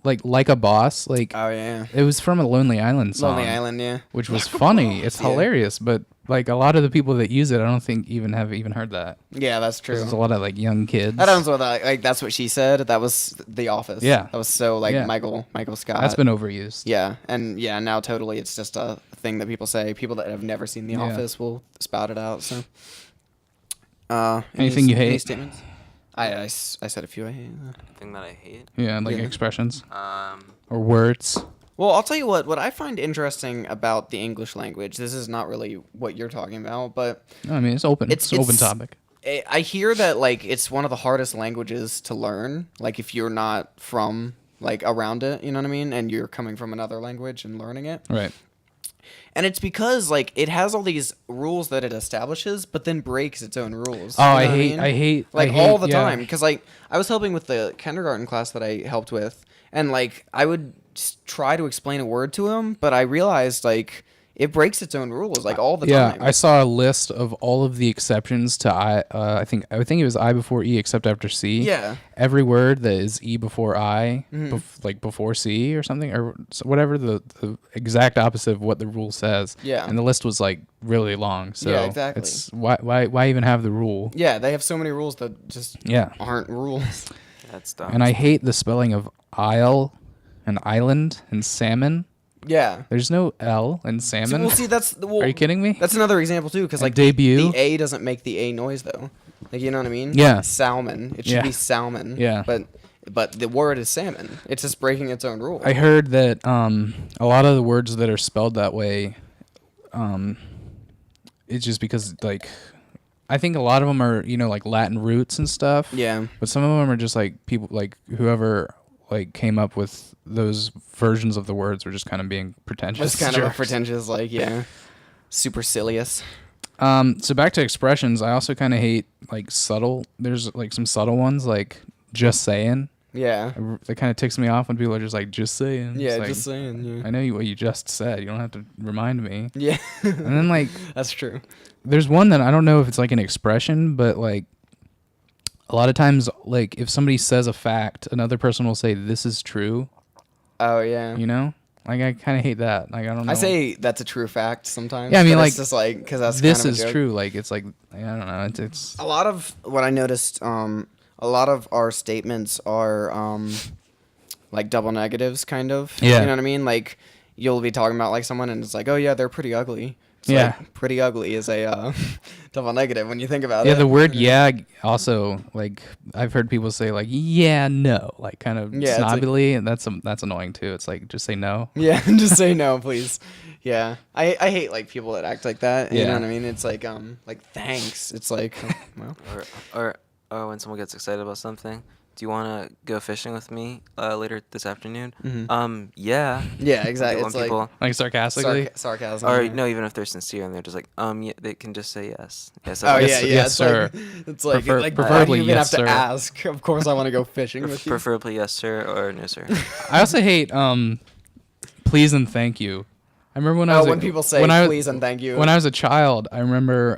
like a boss? Like Oh yeah. it was from a Lonely Island song, Lonely Island, yeah. which was funny. It's Yeah. hilarious, but like a lot of the people that use it, I don't think have even heard that. Yeah, that's true. There's a lot of like young kids. That happens with like that's what she said. That was The Office. Yeah. That was so like Yeah. Michael Scott. That's been overused. Yeah, and yeah, now totally it's just a thing that people say. People that have never seen The Yeah. Office will spout it out. So, Anything you any hate? statements? I said a few I hate. Thing that I hate. Yeah, like Yeah. expressions Um, or words. Well, I'll tell you what I find interesting about the English language. This is not really what you're talking about, but I mean, it's open. It's an open it's- topic. I hear that like it's one of the hardest languages to learn. Like if you're not from like around it, you know what I mean, and you're coming from another language and learning it. Right. And it's because like it has all these rules that it establishes, but then breaks its own rules. Oh, You know I what hate. mean? I Like hate, all the yeah. time, because like I was helping with the kindergarten class that I helped with, and like I would try to explain a word to him, but I realized like it breaks its own rules like all the Yeah, time. I saw a list of all of the exceptions to I. I think it was I before E except after C. Yeah. Every word that is E before I, Mm-hmm. like before C or something, or whatever the exact opposite of what the rule says. Yeah. And the list was like really long. So Yeah, exactly. It's why even have the rule? Yeah, they have so many rules that just Yeah. aren't rules. that's dumb. And I hate the spelling of isle, and island, and salmon. Yeah. There's no L in See, salmon. well, see, that's well, Are you kidding me? That's another example too, because A like debut? the A doesn't make the A noise though. Like you know what I mean? Yeah. Salmon. It should Yeah. be salmon. Yeah. But the word is salmon. It's just breaking its own rule. I heard that a lot of the words that are spelled that way, it's just because like I think a lot of them are, like Latin roots and stuff. Yeah. But some of them are just like people, like whoever like came up with those versions of the words were just kind of being pretentious. Just kind of a pretentious, like, supercilious. So back to expressions, I also kind of hate like subtle. There's like some subtle ones, like just saying. Yeah. That kind of ticks me off when people are just like, just saying. Yeah, It's like, just saying. Yeah. I know what you just said. You don't have to remind me. Yeah. And then like, that's true. there's one that I don't know if it's like an expression, but like a lot of times, like if somebody says a fact, another person will say, "This is true." Oh yeah. Like I kind of hate that. Like I don't know. I say that's a true fact sometimes. Yeah, I mean, but like, it's just like because that's this kind of a is joke. true. Like it's like I don't know. It's A lot of what I noticed, a lot of our statements are like double negatives, kind of. Yeah. You know what I mean? Like you'll be talking about like someone, and it's like, oh yeah, they're pretty ugly. It's Yeah. like, pretty ugly is a double negative when you think about it. yeah. The word yeah also like I've heard people say like yeah no like kind of Yeah, it's like- snobbily and that's annoying too. It's like just say no. Yeah, just say no, please. Yeah, I hate like people that act like that. You Yeah. know what I mean? It's like thanks. It's like well, Or when someone gets excited about something, do you want to go fishing with me later this afternoon? Mhm. Yeah. yeah, exactly. When It's like people, Like sarcastically. sarcasm. or yeah. no, even if they're sincere and they're just like, yeah, they can just say yes. Yes. Oh Yes, yeah, yeah. yes, it's sir. Like, it's like, Prefer- like preferably why do you even yes, have to sir. ask? Of course, I want to go fishing with you. Preferably yes, sir, or no, sir. I also hate please and thank you. I remember when I was when people say please and thank you. When I was a child, I remember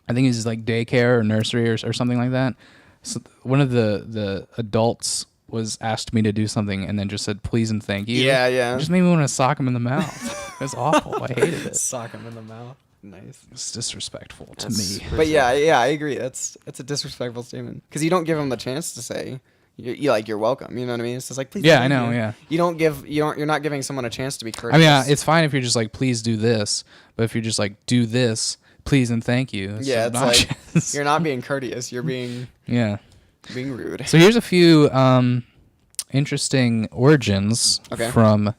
I think it was like daycare or nursery or something like that. So one of the adults was asked me to do something and then just said please and thank you. Yeah, yeah. It just made me want to sock him in the mouth. It was awful. I hated it. Sock him in the mouth. Nice. It's disrespectful to That's me. But yeah, I agree. It's a disrespectful statement because you don't give them the chance to say you're welcome. You know what I mean? It's just like please. Yeah, and I thank know, you. yeah. You're not giving someone a chance to be courteous. I mean, it's fine if you're just like please do this, but if you're just like do this, please and thank you. It's yeah, it's like obnoxious. you're not being courteous. You're being Yeah. rude. So here's a few interesting origins Okay. from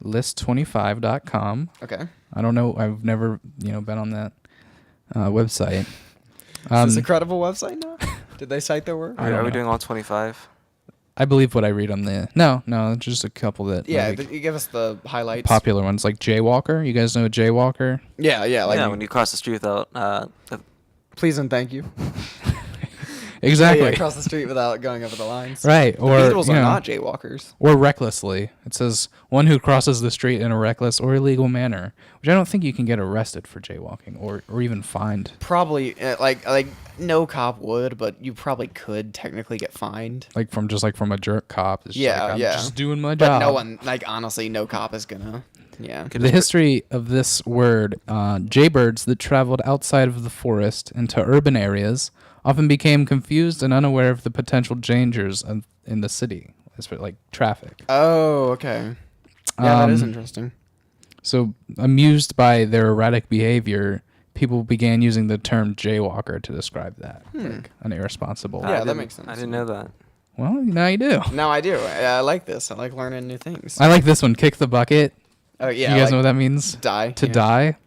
list25.com. Okay. I don't know. I've never, been on that website. Is this a credible website now? Did they cite their work? I don't Are we know. doing all 25? I believe what I read on the no, just a couple that Yeah, like, you give us the highlights. popular ones like Jaywalker. You guys know Jaywalker? Yeah, yeah. Like yeah, when you cross the street without please and thank you. Exactly. Yeah, across the street without going over the lines. Right. The Or Beatles you are know, not jaywalkers. or recklessly. It says one who crosses the street in a reckless or illegal manner, which I don't think you can get arrested for jaywalking or even fined. Probably like no cop would, but you probably could technically get fined. Like from a jerk cop. It's just Yeah, like, I'm yeah. just doing my But job. no one, like honestly, no cop is gonna. Yeah. The history of this word, jaybirds that traveled outside of the forest into urban areas often became confused and unaware of the potential dangers in the city, like traffic. Oh, okay. Yeah, that is interesting. So, amused by their erratic behavior, people began using the term jaywalker to describe that, like an irresponsible. Yeah, I that didn't- makes sense. I didn't know that. Well, now you do. Now I do. I like this. I like learning new things. I like this one. Kick the bucket. Oh yeah. You guys like know what that means? die. To yeah. die.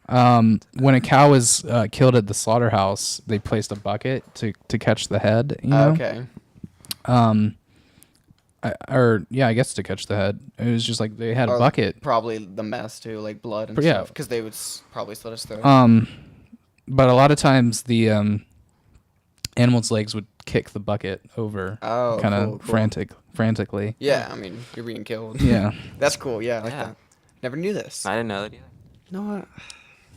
When a cow was killed at the slaughterhouse, they placed a bucket to catch the head. You know? Okay. I guess to catch the head. It was just like they had a Or bucket. Probably the mess too, like blood and Yeah. stuff, because they would probably slit his throat. But a lot of times the animal's legs would kick the bucket over, Oh, kind of cool, cool. frantically. Yeah, I mean you're being killed. Yeah. That's cool. Yeah, I like Yeah. that. Never knew this. I didn't know that either. No,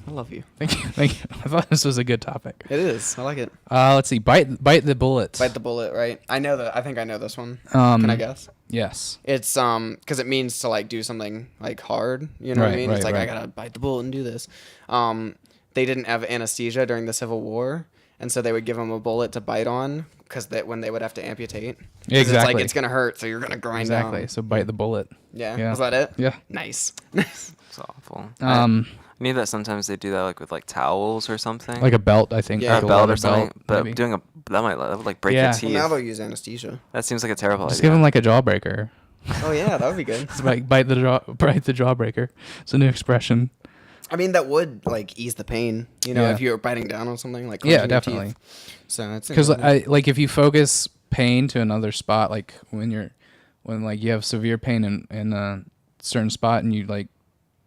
I love you. Thank you. Thank you. I thought this was a good topic. It is. I like it. Let's see. Bite the bullet. Bite the bullet, right? I know that. I think I know this one. Um, Can I guess? Yes. It's because it means to like do something like hard. You know what I Right, mean? It's right, like I right. gotta bite the bullet and do this. They didn't have anesthesia during the Civil War, and so they would give them a bullet to bite on because when they would have to amputate. 'Cause It's Exactly. like it's gonna hurt, so you're gonna grind Exactly. down. So bite the bullet. Yeah. Yeah. Was that it? Yeah. Nice. It's awful. Um, I knew that sometimes they do that like with like towels or something. like a belt, I think. Yeah. like or a belt leather or something. belt, But maybe. that would like break Yeah. your Well, teeth. now they'll use anesthesia. That seems like a terrible Just idea. give him like a jawbreaker. Oh yeah, that would be good. It's like bite the jawbreaker. It's a new expression. I mean, that would like ease the pain, Yeah. if you were biting down on something like Yeah, clenching your definitely. teeth. So it's Because important. if you focus pain to another spot, like when like you have severe pain in a certain spot, and you like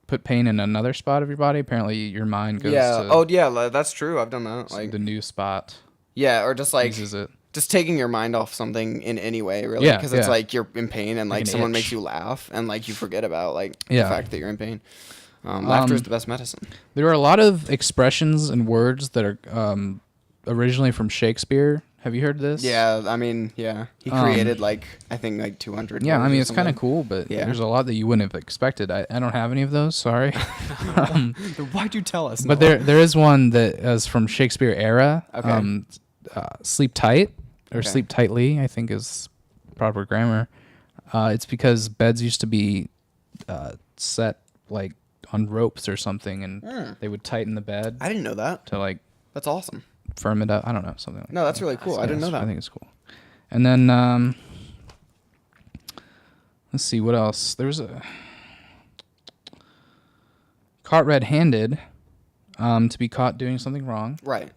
put pain in another spot of your body, apparently your mind goes Yeah. to Oh yeah, that's true. I've done that. Like the new spot. yeah, or just like Uses it. just taking your mind off something in any way, really, Yeah, because it's yeah. like you're in pain and Like like an someone itch. makes you laugh and like you forget about like Yeah. the fact that you're in pain. Laughter is the best medicine. There are a lot of expressions and words that are originally from Shakespeare. Have you heard this? Yeah, I mean, yeah, he created like I think like 200. Yeah, I words mean or it's kind of something. cool, but Yeah. there's a lot that you wouldn't have expected. I don't have any of those. Sorry. Why'd you tell us? But Noah? there is one that is from Shakespeare era. Okay. Sleep tight or Okay. sleep tightly, I think is proper grammar. It's because beds used to be set like on ropes or something, and they would tighten the bed I didn't know that. to like That's awesome. firm it up. I don't know, something like No, that's really cool. I didn't know I that. think it's cool. And then let's see what else. There's a caught red-handed, to be caught doing something wrong. Right.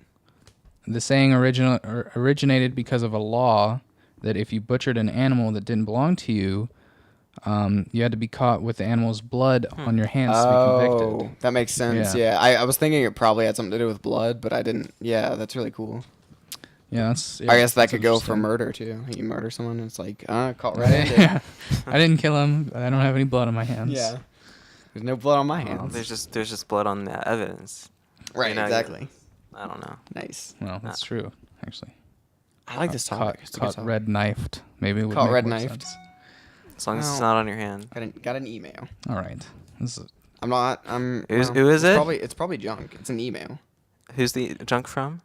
The saying originated because of a law that if you butchered an animal that didn't belong to you, you had to be caught with the animal's blood on your hands to be convicted. That makes sense. Yeah. Yeah, I was thinking it probably had something to do with blood, but I didn't. Yeah, that's really cool. Yeah, that's. I guess that that's could go for interesting. murder too. You murder someone, and it's like caught red-handed. Yeah. I didn't kill him. I don't have any blood on my hands. Yeah. There's no blood on my hands. There's just blood on the evidence. Right. you know, Exactly. I don't know. Nice. Well, that's true, actually. I like this topic. It's a good Caught topic. red knifed. Maybe it would Caught make red more knifed. sense. As long as it's Well- not on your hand. Got an email. All right. This is I'm not. I'm. Who is it? It's probably junk. It's an email. Who's the junk from?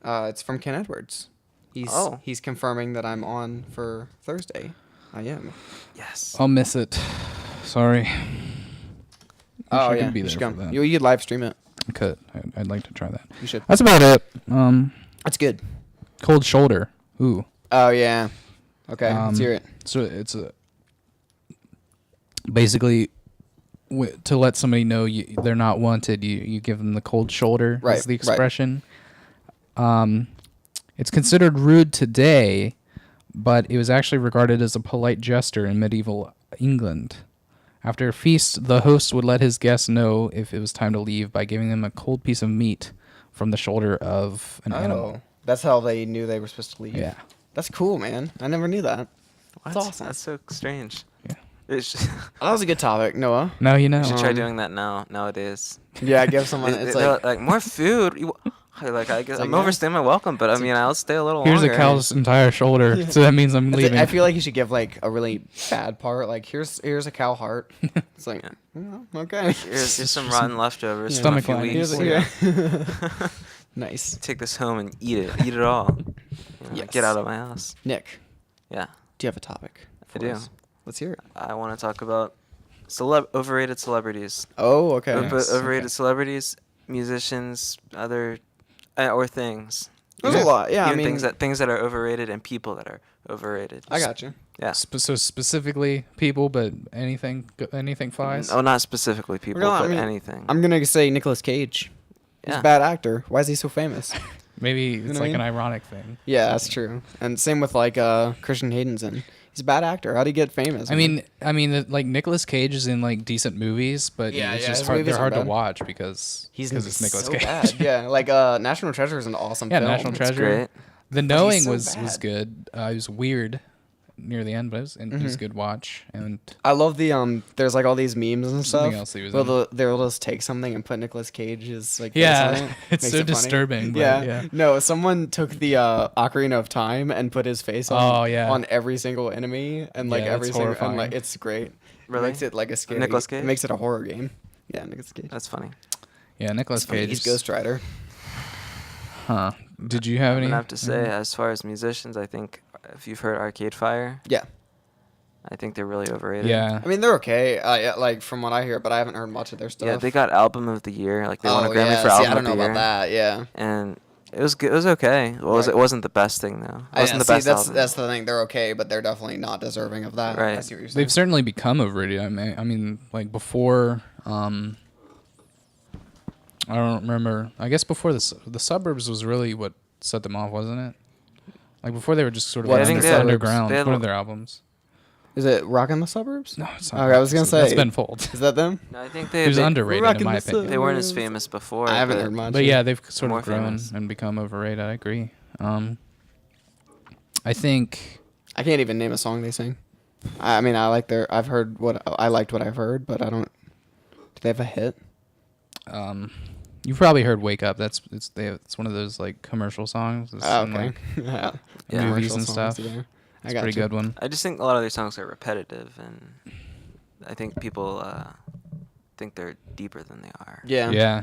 It's from Ken Edwards. He's confirming that I'm on for Thursday. I am. Yes. I'll miss it. Sorry. Oh I yeah. could be You there should for come. that. You could live stream it. I could. I'd like to try that. You should. That's about it. That's good. Cold shoulder. Ooh. Oh yeah. Okay. Let's hear it. So it's basically to let somebody know they're not wanted. You give them the cold shoulder. Right, Is the right. expression. It's considered rude today, but it was actually regarded as a polite gesture in medieval England. After a feast, the host would let his guests know if it was time to leave by giving them a cold piece of meat from the shoulder of an animal. Oh, that's how they knew they were supposed to leave. Yeah. That's cool, man. I never knew that. What? That's awesome. That's so strange. Yeah. It's just, That was a good topic, Noah. Now you know. you should try Um, doing that nowadays. Yeah, give someone. It's They're like more food. Like I guess like, I'm yeah. overstaying my welcome, but I mean I'll stay a little Here's longer. a cow's entire shoulder, so that means I'm leaving. I feel like you should give like a really bad part. Like here's a cow heart. It's like okay. Here's some some rotten leftovers stomach from a few lining. weeks. Yeah. Nice. Take this home and eat it all. Yes. Get out of my house. Nick, Yeah, do you have a topic? I for do. us? Let's hear it. I want to talk about overrated celebrities. Oh, okay. Nice. Overrated Okay. celebrities, musicians, other or things. There's a lot. Yeah, I Even mean, things that are overrated and people that are overrated. I got you. Yeah. So specifically people, but anything flies. Oh, not specifically people, No, I but mean, anything. I'm gonna say Nicolas Cage. He's Yeah. a bad actor. Why is he so famous? Maybe know it's what I like an mean? ironic thing. Yeah, that's true. And same with like Christian Haydenson. He's a bad actor. How'd he get famous? I mean, like Nicolas Cage is in like decent movies, but Yeah, it's yeah, just his hard. movies They're are hard to bad. watch because he's it's Nicolas so Cage. bad. Yeah, like National Treasure is an awesome Yeah, film. National It's Treasure. great. The he's Knowing so was bad. good. It was weird near the end, but it was a good watch. And I love the there's like all these memes and stuff. Something else he was Well, they'll just take something and put Nicolas Cage's like face Yeah, on it. it's Makes so it funny. disturbing, but Yeah. yeah. No, someone took the Ocarina of Time and put his face on. Oh, yeah. On every single enemy and like Yeah, every that's single and horrifying. like it's great. Really? It makes it like a scary. Nicolas Cage? It makes it a horror game. Yeah, Nicolas Cage. That's funny. yeah, Nicolas It's funny, Cage. He's Ghost Rider. Huh? Did you have I'm any? gonna have to say, as far as musicians, I think if you've heard Arcade Fire, Yeah. I think they're really overrated. Yeah. I mean, they're okay. Yeah, like from what I hear, but I haven't heard much of their stuff. Yeah, they got Album of the Year. Like they won a Oh, Grammy yeah. for See, Album I don't of know the Year. about that. Yeah. And it was good. It was okay. Right. It wasn't the best thing though. It wasn't the see, best album. that's the thing. They're okay, but they're definitely not deserving of that. Right. I see what you're saying. They've certainly become overrated. I mean, like before, I don't remember. I guess before the Suburbs was really what set them off, wasn't it? Like before they were just sort of What, I think they had- underground. they had One of their albums. Is it Rockin' the Suburbs? No, it's not. Okay, I was gonna That's say- Ben Folds. Is that them? No, I think He was they underrated in Rockin' my the opinion. they weren't as famous before. I haven't but heard much. But yeah, they've sort More of grown famous. and become overrated. I agree. I think I can't even name a song they sing. I mean, I've heard what I liked what I've heard, but I don't. Do they have a hit? you've probably heard "Wake Up." It's one of those like commercial songs. It's Oh, in, okay. like, Yeah. Yeah. movies Commercial and songs, stuff. yeah. I It's a got pretty you. good one. I just think a lot of their songs are repetitive, and I think people think they're deeper than they are. Yeah. Yeah,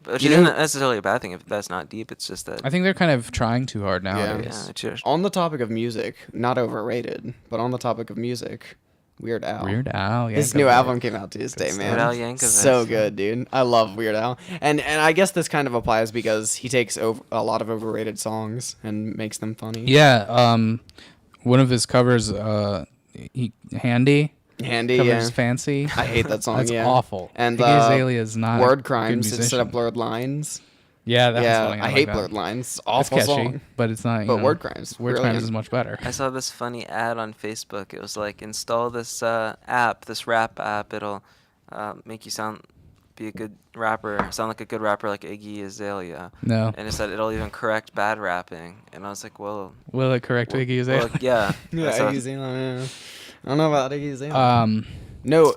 Which You isn't know- necessarily a bad thing if that's not deep. It's just that. I think they're kind of trying too hard Yeah. nowadays. Yeah, it's just, On the topic of music, not overrated, but on the topic of music, Weird Al. Weird Al. His Yankovic. new album came out Tuesday, stuff. man. Weird Al Yankovic. So good, dude. I love Weird Al, and I guess this kind of applies because he takes over a lot of overrated songs and makes them funny. Yeah. One of his covers, Handy. Handy. Covers Yeah. Fancy. I hate that song. That's yeah. awful. And Iggy Azalea is not a Word good Crimes instead musician. of Blurred Lines. Yeah, that's Yeah, funny. I like hate that. Blurred Lines. That's Awful catchy, song. but it's not. You But know, Word Crimes, Word Crimes brilliant. is much better. I saw this funny ad on Facebook. It was like, install this app, this rap app. It'll make you be a good rapper, sound like a good rapper like Iggy Azalea. No. And it said it'll even correct bad rapping. And I was like, well, Will it correct Iggy Azalea? well, yeah. Yeah, I saw- Iggy Azalea. Yeah. I don't know about Iggy Azalea. No,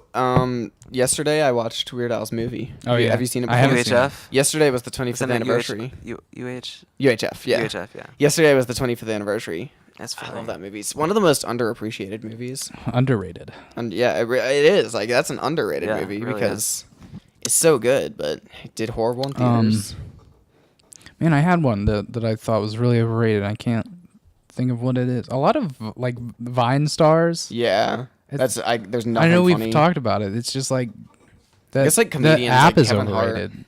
yesterday I watched Weird Al's movie. Oh, yeah. Have you seen it I before? haven't seen it. UHF? Yesterday was the Isn't 25th it anniversary. UHF, yeah. UHF, yeah. Yesterday was the 25th anniversary. That's I funny. love that movie. It's one of the most underappreciated movies. Underrated. And yeah, it is. Like, that's an underrated Yeah, movie it really because it's so good, but it did horrible in theaters. Man, I had one that I thought was really overrated. I can't think of what it is. A lot of like Vine stars. Yeah. It's- There's nothing I know funny. we've talked about it. It's just like that. guess, like, the comedians app like is Kevin Hart. overrated.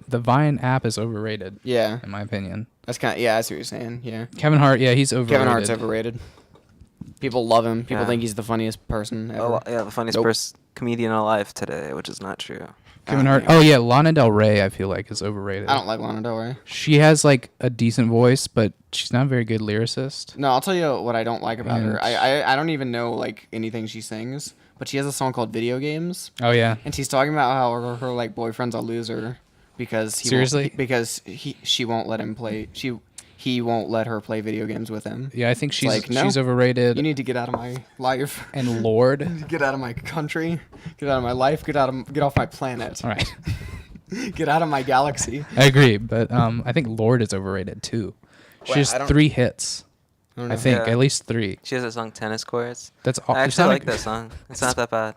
The Vine app is overrated, Yeah. in my opinion. That's kind of, yeah, I see what you're saying. Yeah. Kevin Hart, yeah, he's overrated. Kevin Hart's overrated. People love him. People Yeah. think he's the funniest person ever. Oh, yeah, the funniest Nope. comedian alive today, which is not true. Kevin I Hart. don't Oh yeah, Lana Del Rey. I feel like is overrated. I don't like Lana Del Rey. She has like a decent voice, but she's not a very good lyricist. No, I'll tell you what I don't like about her. And- I don't even know like anything she sings, but she has a song called "Video Games," Oh yeah. and she's talking about how her like boyfriend's a loser because Seriously? because she won't let him play. He won't let her play video games with him. Yeah, I think she's like, no, she's overrated. You need to get out of my life. And Lord. Get out of my country. Get out of my life. Get off my planet. All right. Get out of my galaxy. I agree, but I think Lord is overrated too. She Well, has I don't- 3 hits. I don't I know. think Yeah. at least 3. She has a song, Tennis Courts. That's all. I it's actually not a like good- that song. It's not that bad.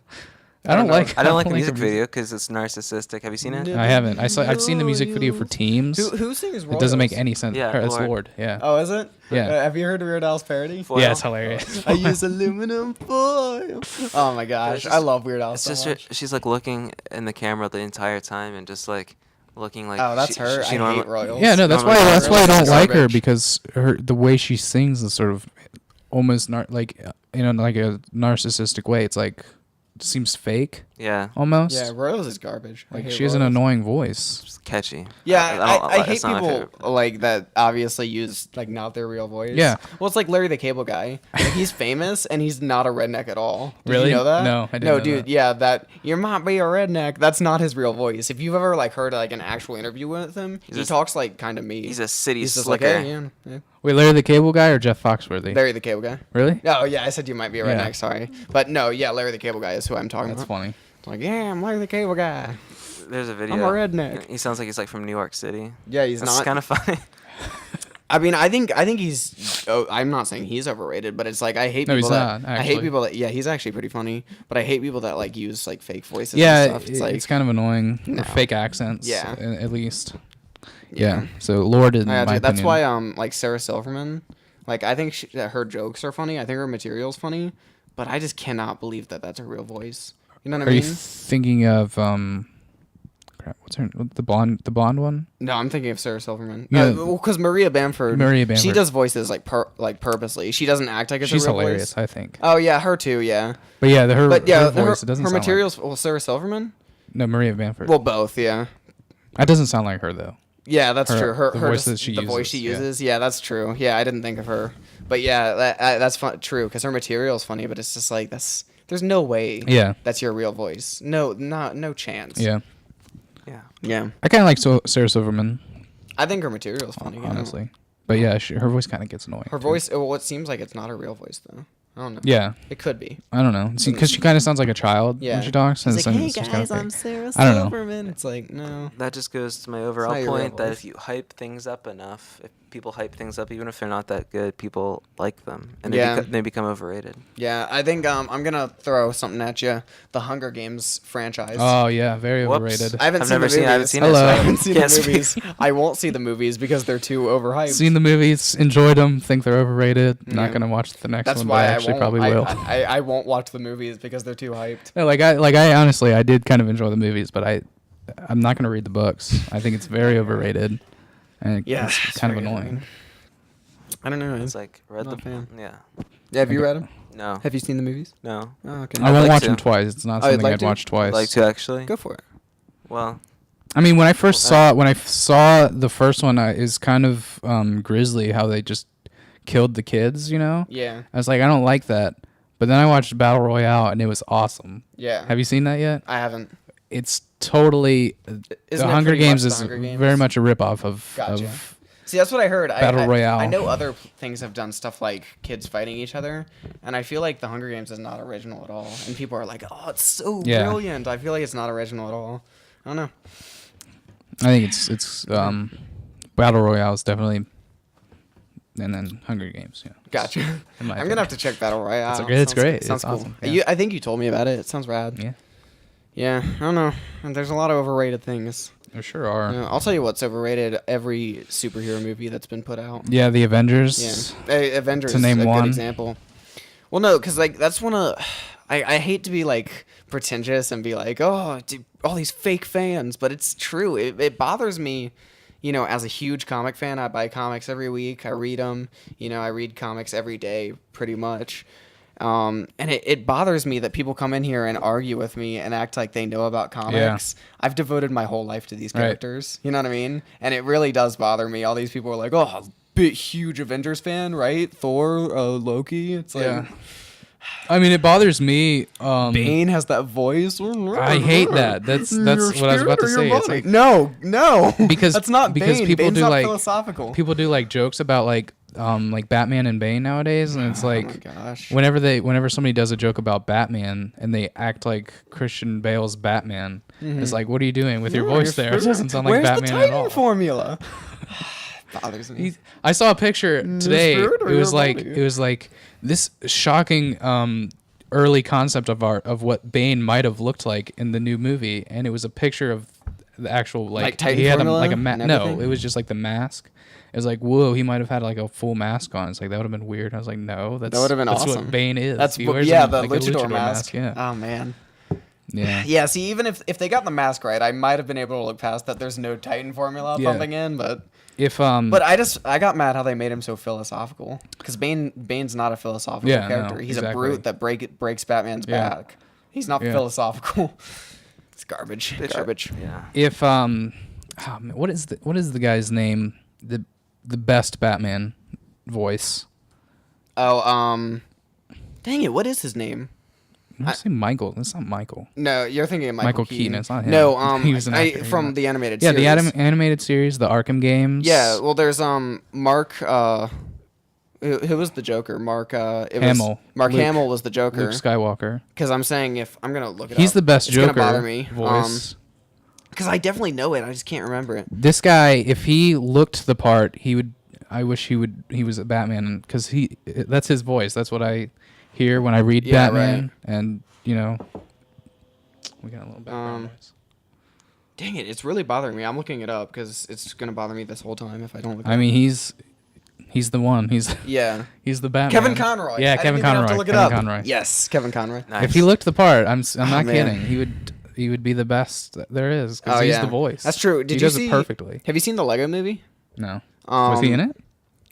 I don't like. I don't like the her music video because it's narcissistic. Have you seen it? No. I haven't. I've seen the music video for Teams. Who sings Royals? It doesn't make any sense. Yeah, It's Lord. Lord. Yeah. Oh, is it? Yeah. Have you heard of Weird Al's parody? Foil? Yeah, it's hilarious. I use aluminum foil. Oh my gosh, just- I love Weird Al It's so just much. she's like looking in the camera the entire time and just like looking like. Oh, that's she, her. She I normally, hate Royals. Yeah, no, that's No, why. no, That's why I Royals don't is like her garbage. because the way she sings is sort of almost like like a narcissistic way. It's like seems fake Yeah, almost. Yeah, Royals is garbage. I Like hate she has an Royals. annoying voice. it's catchy. Yeah, don't- I hate it's not my people favorite. like that. Obviously, use like not their real voice. Yeah. Well, it's like Larry the Cable Guy. Like, he's famous and he's not a redneck at all. Did Really? you know that? No, I didn't No, know dude. that. Yeah, that you might be a redneck. That's not his real voice. If you've ever like heard like an actual interview with him, he a- talks like kind of me. He's a city He's just slicker. like, hey, yeah. Wait, Larry the Cable Guy or Jeff Foxworthy? Larry the Cable Guy. Really? Oh yeah, I said you might be a Yeah. redneck. Sorry, but no, yeah, Larry the Cable Guy is who I'm talking That's about. funny. It's like, yeah, I'm Larry the Cable Guy. There's a video. I'm a redneck. He sounds like he's like from New York City. Yeah, he's That's not. kind of funny. I mean, I think he's. Oh, I'm not saying he's overrated, but it's like I hate No, people he's that. not, I hate actually. people that. Yeah, he's actually pretty funny, but I hate people that like use like fake voices. Yeah, and stuff. It's like it's kind of annoying. No. Or fake accents. Yeah. At least. Yeah. So Lord is. I got my you. That's opinion. why like Sarah Silverman, like I think that her jokes are funny. I think her material's funny, but I just cannot believe that that's her real voice. You know what Are I you mean? thinking of crap? What's her the blonde one? No, I'm thinking of Sarah Silverman. Yeah. Because Maria Bamford. Maria She Bamford. does voices like purposely. She doesn't act like it's She's a real hilarious, voice. I think. Oh yeah, her too. Yeah. But yeah, her But yeah, her voice it doesn't her sound materials. Well, Sarah Silverman. Like, no, Maria Bamford. Well, both. Yeah. That doesn't sound like her though. Yeah, that's true. The voice that she the voice she uses. Yeah, that's true. Yeah, I didn't think of her. But yeah, that's true because her material is funny. But it's just like there's no way. Yeah. That's your real voice. No chance. Yeah. Yeah. Yeah. I kind of like Sarah Silverman, I think her material is funny. honestly. But yeah, her voice kind of gets annoying. Her too. voice. Well, it seems like it's not her real voice though. I don't know. Yeah. It could be. I don't know. Because she kind of sounds like a child Yeah. when she talks. It's And like, hey it's kinda guys, fake. I'm Sarah I don't know. Silverman. It's like, no. That just goes to my overall not your real point that voice. if you hype things up enough, if people hype things up, even if they're not that good, people like them, and Yeah. they become overrated. Yeah, I think I'm gonna throw something at you. The Hunger Games franchise. Oh yeah, very Whoops. overrated. I haven't I've seen never the seen it. movies. I haven't seen it, Hello. so I haven't seen the can't speak. movies. I won't see the movies because they're too overhyped. Seen the movies, enjoyed them, think they're overrated. Yeah. Not gonna watch the next That's one, why but I I actually won't, probably will. I won't watch the movies because they're too hyped. No, I honestly I did kind of enjoy the movies, but I'm not gonna read the books. I think it's very overrated, and Yeah, it's it's kind of very annoying. I don't know. It's like read Not the a fan. yeah. Yeah, have you read them? No. Have you seen the movies? No. Oh, okay. I won't like watch to. them twice. It's not Oh, you'd something like I'd to? watch twice. I'd like to actually. Go for it. Well, I mean, when I first Well, saw the first one, is kind of grisly how they just killed the kids. You know, Yeah. I was like, I don't like that. But then I watched Battle Royale, and it was awesome. Yeah. Have you seen that yet? I haven't. It's totally Isn't the it Hunger pretty Games much is The Hunger Games? very much a ripoff of. Gotcha. Of See, that's what I heard. Battle Royale. I know other things have done stuff like kids fighting each other, and I feel like The Hunger Games is not original at all. And people are like, "Oh, it's so Yeah. brilliant." I feel like it's not original at all. I don't know. I think it's Battle Royale is definitely, and then Hunger Games. Yeah. Gotcha. In my I'm opinion. gonna have to check Battle Royale. It's great. Sounds It's cool. awesome. Yeah. I think you told me about it. It sounds rad. Yeah, Yeah, I don't know. And there's a lot of overrated things. there sure are. I'll tell you what's overrated. Every superhero movie that's been put out. Yeah, the Avengers. Yeah, Avengers To name is a one. good example. Well, no, because like that's one of I hate to be like pretentious and be like, oh, dude, all these fake fans, but it's true. It bothers me, as a huge comic fan. I buy comics every week. I read them. I read comics every day, pretty much. And it bothers me that people come in here and argue with me and act like they know about comics. I've devoted my whole life to these Right. characters. You know what I mean? And it really does bother me. All these people are like, oh, big, huge Avengers fan, right? Thor, Loki. It's like, Yeah. I mean, it bothers me. Bane has that voice. I hate that. That's what I was about to say. It's like, no, because that's not because Bane. people Bane's do not like philosophical. people do like jokes about like Batman and Bane nowadays, and it's Oh like my gosh. whenever somebody does a joke about Batman and they act like Christian Bale's Batman, it's like, what are you doing with your No, voice you're there? It doesn't sound like Where's Batman the at Titan all. formula? Bothers me. I saw a picture today. spirit or It was your like body? this shocking early concept of what Bane might have looked like in the new movie, and it was a picture of the actual Like Titan he had formula a and no, everything? it was just like the mask. It was like, whoa, he might have had like a full mask on. It's like that would have been weird. I was like, no, That would have been that's awesome. what Bane is. That's He what, wears yeah, a- the like a luchador mask. Yeah, Oh man. yeah. Yeah. See, even if they got the mask right, I might have been able to look past that. There's no Titan formula Yeah. pumping in, but If But I got mad how they made him so philosophical. Because Bane's not a philosophical Yeah, no, character. He's exactly. a brute that breaks Batman's Yeah. back. He's not Yeah. philosophical. It's garbage. They try- Garbage. Yeah. if oh, man, what is the guy's name? The best Batman voice. Oh, dang it, what is his name? I want to say Michael. That's not Michael. No, you're thinking of Michael Keaton, it's not him. No, He was an actor, from yeah. the animated Yeah, series. the animated series, the Arkham games. Yeah, well, there's Mark. Who was the Joker? Mark. Hamill. Mark Luke- Hamill was the Joker. Luke Skywalker. Because I'm saying if I'm gonna look it up, He's the best it's Joker gonna bother me. voice. Because I definitely know it, I just can't remember it. This guy, if he looked the part, he would. I wish he would. He was a Batman because that's his voice. That's what I hear when I read Yeah, Batman, right. and we got a little background noise. Dang it, it's really bothering me. I'm looking it up because it's gonna bother me this whole time if I don't look. I mean, he's the one. Yeah. He's the Batman. Kevin Conroy. Yeah, I Kevin didn't even have Conroy. to look it Kevin up. Conroy. Yes, Kevin Conroy. Nice. If he looked the part, I'm not man. kidding. He would be the best there is because Oh, he's yeah. the voice. That's true. He Did you does see it perfectly. Have you seen the Lego movie? No. Was he in it?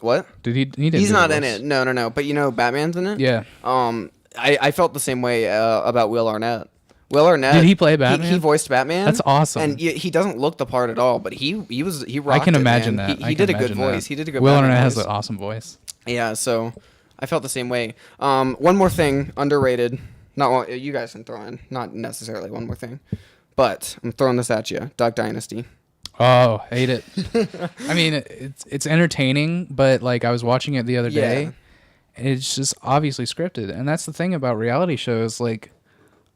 What? Did he? He didn't. He's do the not in voice. it. No. But Batman's in it. Yeah. I felt the same way about Will Arnett. Will Arnett. Did he play Batman? He voiced Batman. That's awesome. And he doesn't look the part at all, but he rocked I can it, imagine man. that. He did a good voice. He did a good Will Batman Arnett has voice. an awesome voice. Yeah, so I felt the same way. One more thing, underrated. Not one, you guys can throw in. Not necessarily one more thing, but I'm throwing this at you. Duck Dynasty. Oh, hate it. I mean, it's entertaining, but like I was watching it the other day, and it's just obviously scripted. And that's the thing about reality shows. Like,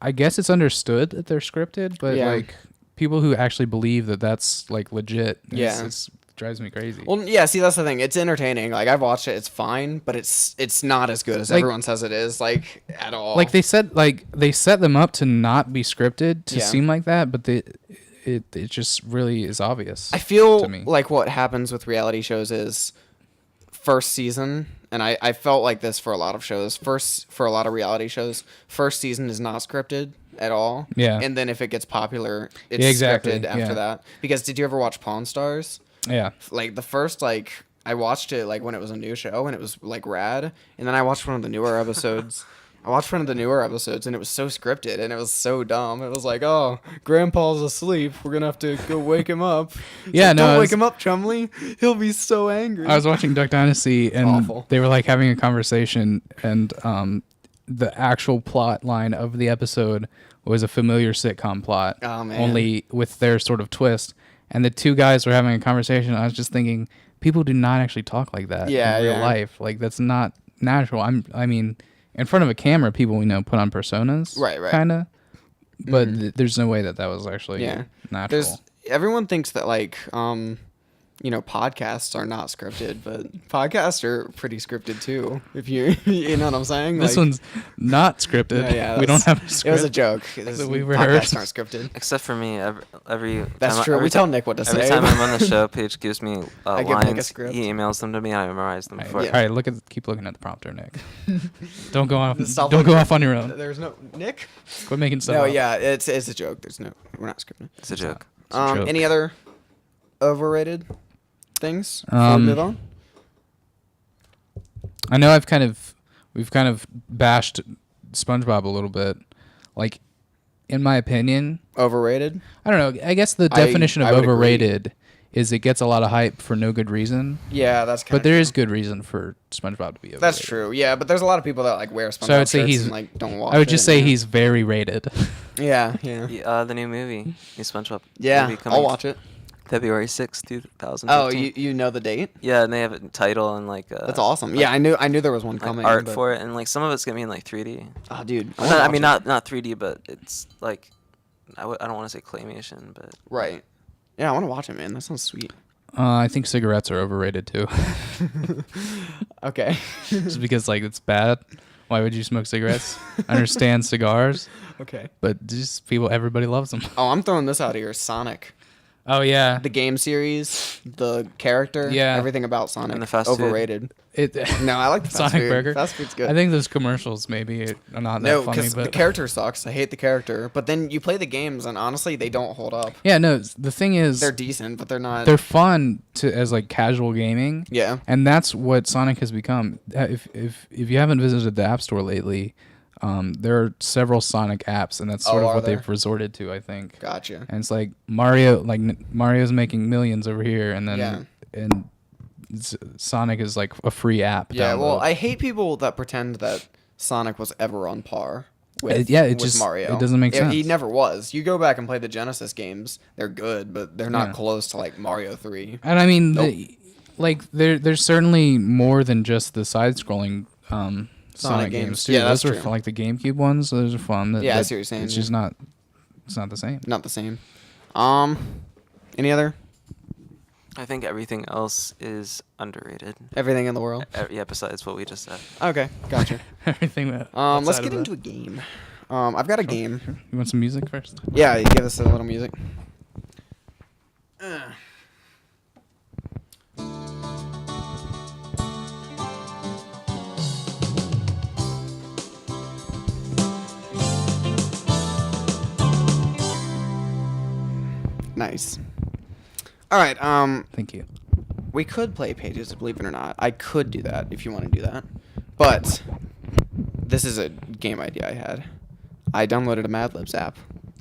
I guess it's understood that they're scripted, but like people who actually believe that that's like legit, it's drives me crazy. Well, yeah. See, that's the thing. It's entertaining. Like I've watched it. It's fine, but it's not as good as everyone says it is. Like at all. Like they set them up to not be scripted to seem like that, but it just really is obvious. I feel to me. like what happens with reality shows is first season, and I felt like this for a lot of shows. For a lot of reality shows, first season is not scripted at all. Yeah. And then if it gets popular, it's exactly. scripted after that. Because did you ever watch Pawn Stars? Yeah. Like the first I watched it like when it was a new show and it was like rad, and then I watched one of the newer episodes. And it was so scripted and it was so dumb. It was like, oh, Grandpa's asleep. We're gonna have to go wake him up. Yeah, like, no, don't wake him up, Chumley. He'll be so angry. I was watching Duck Dynasty and Awful. they were like having a conversation, and the actual plot line of the episode was a familiar sitcom plot, only with their sort of twist. And the two guys were having a conversation. I was just thinking, people do not actually talk like that in real life. Like that's not natural. I mean, in front of a camera, people put on personas, right, kind of. But there's no way that was actually natural. Everyone thinks that like podcasts are not scripted, but podcasts are pretty scripted too. If you know what I'm saying. This one's not scripted. Yeah, we don't have a script. It was a joke. We rehearsed. Podcasts aren't scripted. Except for me, every that's true. We tell Nick what to say. Every time I'm on the show, Paige gives me I give Nick a lines. script. He emails them to me, and I memorize them. All right, keep looking at the prompter, Nick. Don't go off. Stop don't go off on your own. There's no Nick. Quit making stuff. No, up. yeah, it's a joke. We're not scripting. It's a joke. joke. Any other overrated things before we move on? I know we've kind of bashed SpongeBob a little bit. Like, in my opinion, Overrated? I don't know. I guess the definition I of would overrated is it gets a lot of hype for no good reason. Yeah, that's kind of But there is good reason for SpongeBob to be overrated. That's true. Yeah, but there's a lot of people that like wear SpongeBob So I would say shirts he's and like don't watch I would just it, say yeah. he's very rated. Yeah. The new movie, new SpongeBob. Yeah, movie coming I'll watch it. February 6th, 2015. Oh, you know the date? Yeah, and they have a title and like. That's awesome. Like, Yeah, I knew there was one like coming. art but- for it, and like some of it's gonna be in like 3D. Oh, dude. I mean, not 3D, but it's like, I don't want to say claymation, but. Right. Yeah, I want to watch it, man. That sounds sweet. I think cigarettes are overrated too. Okay. Just because like it's bad. Why would you smoke cigarettes? I understand cigars, Okay. but just everybody loves them. Oh, I'm throwing this out here. Sonic. Oh yeah, The game series, the character, Yeah. everything about Sonic. And the fast food. Overrated. it. No, I like the fast Sonic food. Burger. Fast food's good. I think those commercials maybe are not no, that funny, because but the character sucks. I hate the character. But then you play the games, and honestly, they don't hold up. yeah, no. The thing is, They're decent, but they're not. they're fun as like casual gaming. Yeah. And that's what Sonic has become. If you haven't visited the App Store lately, there are several Sonic apps, and that's sort of are what there? they've resorted to, I think. Gotcha. And it's like Mario's making millions over here, and then Yeah. and Sonic is like a free app. Yeah, well, download. I hate people that pretend that Sonic was ever on par with, it with just Mario. it doesn't make sense. He never was. You go back and play the Genesis games; they're good, but they're not Yeah. close to like Mario 3. And I mean, Nope. there's certainly more than just the side-scrolling Sonic games. games too. Yeah, that's those are true. fun, like the GameCube ones. Those are fun. Yeah, I see what you're saying, It's yeah. just not. It's not the same. Not the same. Any other? I think everything else is underrated. Everything in the world. Yeah, besides what we just said. Okay, gotcha. Everything that. Let's outside get of into a that. game. I've got a game. You want some music first? Yeah, you give us a little music. Nice. All right. Thank you. We could play Pages, believe it or not. I could do that if you want to do that. But this is a game idea I had. I downloaded a Mad Libs app.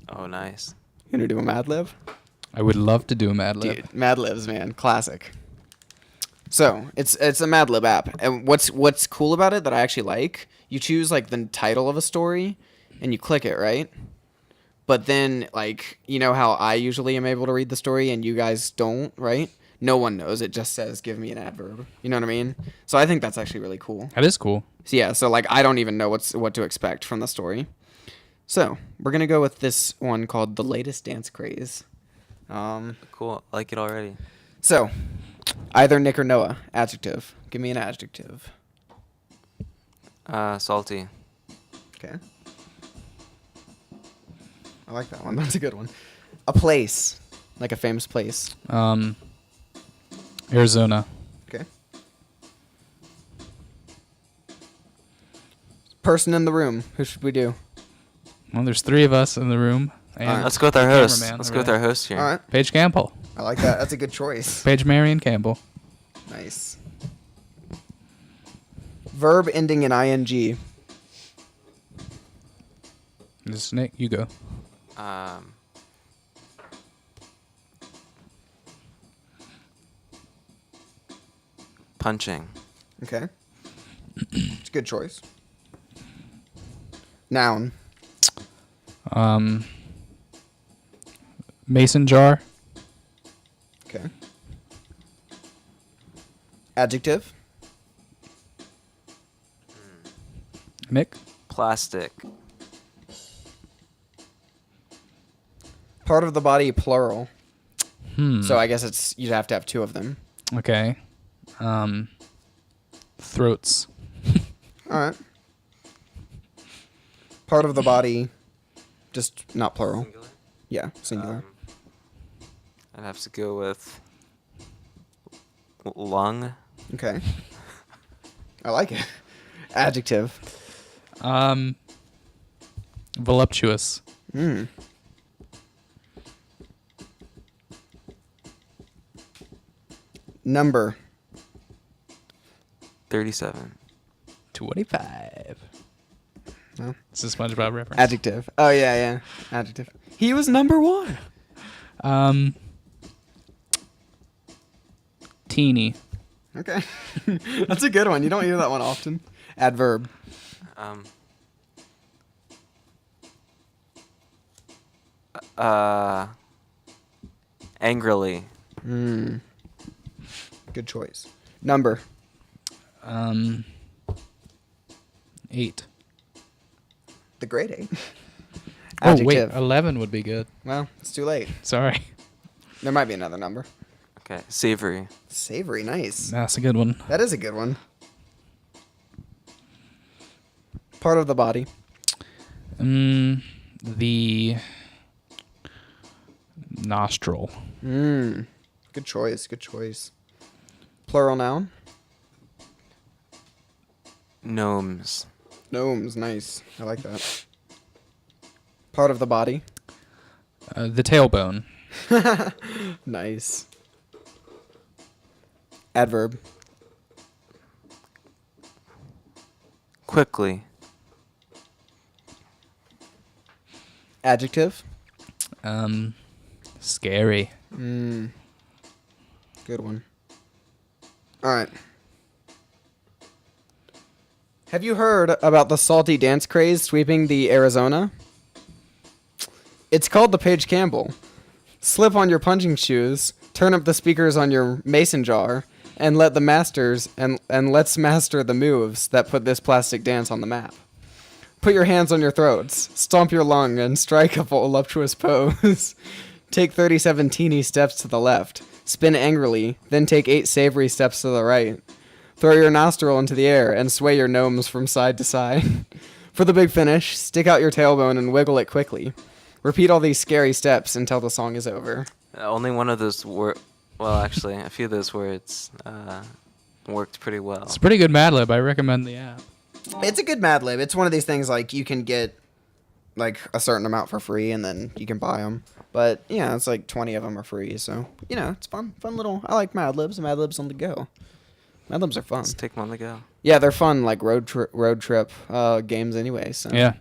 Oh, nice. You gonna do a Mad Lib? I would love to do a Mad Lib. Dude, Mad Libs, man, classic. So it's a Mad Lib app, and what's cool about it that I actually like, you choose like the title of a story, and you click it, right? But then like you know how I usually am able to read the story and you guys don't, right? No one knows. It just says give me an adverb. You know what I mean? So I think that's actually really cool. That is cool. So yeah, so like I don't even know what to expect from the story. So we're gonna go with this one called The Latest Dance Craze. Cool. I like it already. So either Nick or Noah. Adjective. Give me an adjective. Salty. Okay. I like that one. That's a good one. A place. Like a famous place. Arizona. Okay. Person in the room. Who should we do? Well, there's 3 of us in the room. And Alright. Let's go with our host. Cameraman, Let's go with our host here. All right. Paige Campbell. I like that. That's a good choice. Paige Marion Campbell. Nice. Verb ending in ing. This is Nick. You go. Punching. Okay. It's a good choice. Noun. Mason jar. Okay. Adjective. Nick. Plastic. Part of the body, plural. Hmm. So I guess you'd have to have 2 of them. Okay. Throats. All right. Part of the body, just not plural. Singular? Yeah, singular. I'd have to go with lung. Okay. I like it. Adjective. Voluptuous. Number. 37. 25. No. It's a SpongeBob reference. Adjective. Oh yeah. Adjective. He was number 1. Teeny. Okay. That's a good one. You don't hear that one often. Adverb. Angrily. Good choice. Number. 8. The grade 8. Oh, wait. Adjective. 11 would be good. Well, it's too late. Sorry. There might be another number. Okay. Savory. Savory. Nice. That's a good one. That is a good one. Part of the body. The nostril. Good choice. Good choice. Plural noun. Gnomes. Gnomes. Nice. I like that. Part of the body. The tailbone. Nice. Adverb. Quickly. Adjective. Scary. Good one. All right. Have you heard about the salty dance craze sweeping the Arizona? It's called the Paige Campbell. Slip on your punching shoes, turn up the speakers on your mason jar, and let's master the moves that put this plastic dance on the map. Put your hands on your throats, stomp your lung, and strike a voluptuous pose. Take 37 teeny steps to the left, spin angrily, then take 8 savory steps to the right. Throw your nostril into the air and sway your gnomes from side to side. For the big finish, stick out your tailbone and wiggle it quickly. Repeat all these scary steps until the song is over. Only one of those well, actually, a few of those words worked pretty well. It's a pretty good Mad Lib. I recommend the app. It's a good Mad Lib. It's one of these things like you can get like a certain amount for free and then you can buy them. But yeah, it's like 20 of them are free. So, you know, it's fun. Fun little, I like Mad Libs. Mad Libs on the go. Mad Libs are fun. Let's take them on the go. Yeah, they're fun, like road trip games anyway. So Yeah.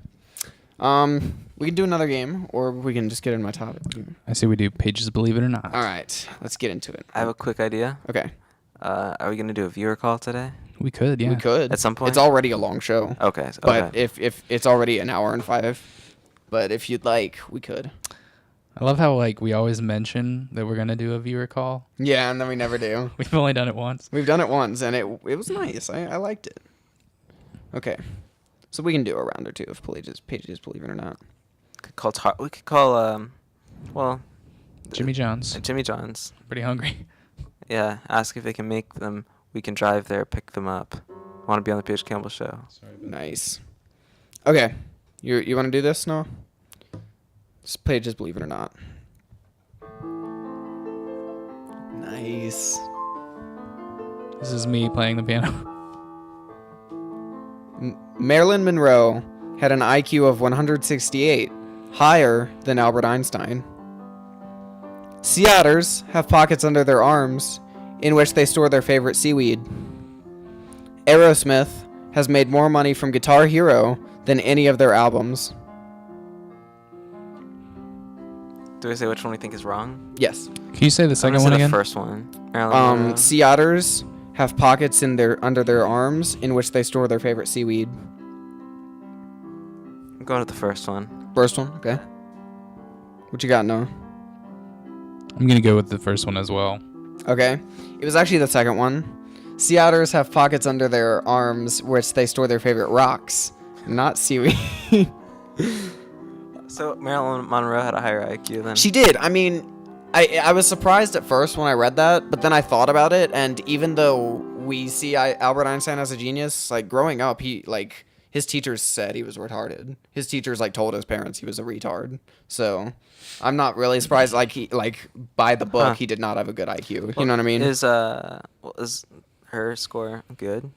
We can do another game, or we can just get into my topic. I say we do Pages Believe It or Not. All right, let's get into it. I have a quick idea. Okay. Are we gonna do a viewer call today? We could, yeah. We could. At some point? It's already a long show. Okay. But if it's already an hour and 5, but if you'd like, we could. I love how like we always mention that we're gonna do a viewer call. Yeah, and then we never do. We've only done it once. We've done it once, and it was nice. I liked it. Okay, so we can do a round or two of pages, believe it or not. We could call Jimmy John's. Jimmy John's. Pretty hungry. Yeah. Ask if they can make them. We can drive there, pick them up. Want to be on the Paige Campbell show? Nice. Okay, you want to do this, Noah? This pages, believe it or not. Nice. This is me playing the piano. Marilyn Monroe had an IQ of 168, higher than Albert Einstein. Sea otters have pockets under their arms in which they store their favorite seaweed. Aerosmith has made more money from Guitar Hero than any of their albums. Do we say which one we think is wrong? Yes. Can you say the I'm second gonna one say again? the first one. Marilyn Monroe. Sea otters have pockets under their arms in which they store their favorite seaweed. I'm going with the first one. First one, okay. What you got, Noah? I'm gonna go with the first one as well. Okay. It was actually the second one. Sea otters have pockets under their arms which they store their favorite rocks, not seaweed. So Marilyn Monroe had a higher IQ than. She did. I mean, I was surprised at first when I read that, but then I thought about it, and even though we see Albert Einstein as a genius, like growing up, his teachers said he was retarded. His teachers told his parents he was a retard. So I'm not really surprised. By the book, he did not have a good IQ. You know what I mean? Is her score good?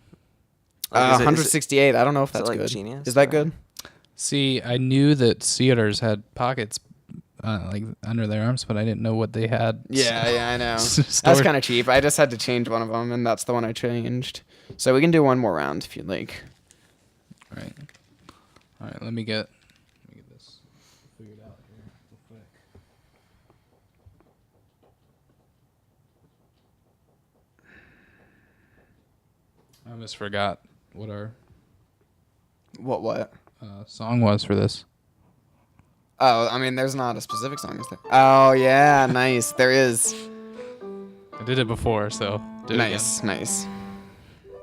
Like, is it- 168. I don't know if that's like good. genius, Is that or- good? See, I knew that sea otters had pockets under their arms, but I didn't know what they had. Yeah, I know. That's stored. kind of cheap. I just had to change one of them, and that's the one I changed. So we can do one more round if you'd like. All right. Let me get this figured out here real quick. I almost forgot what our What? song was for this. Oh, I mean, there's not a specific song, is there? Oh, yeah, nice. There is. I did it before, so do it Nice.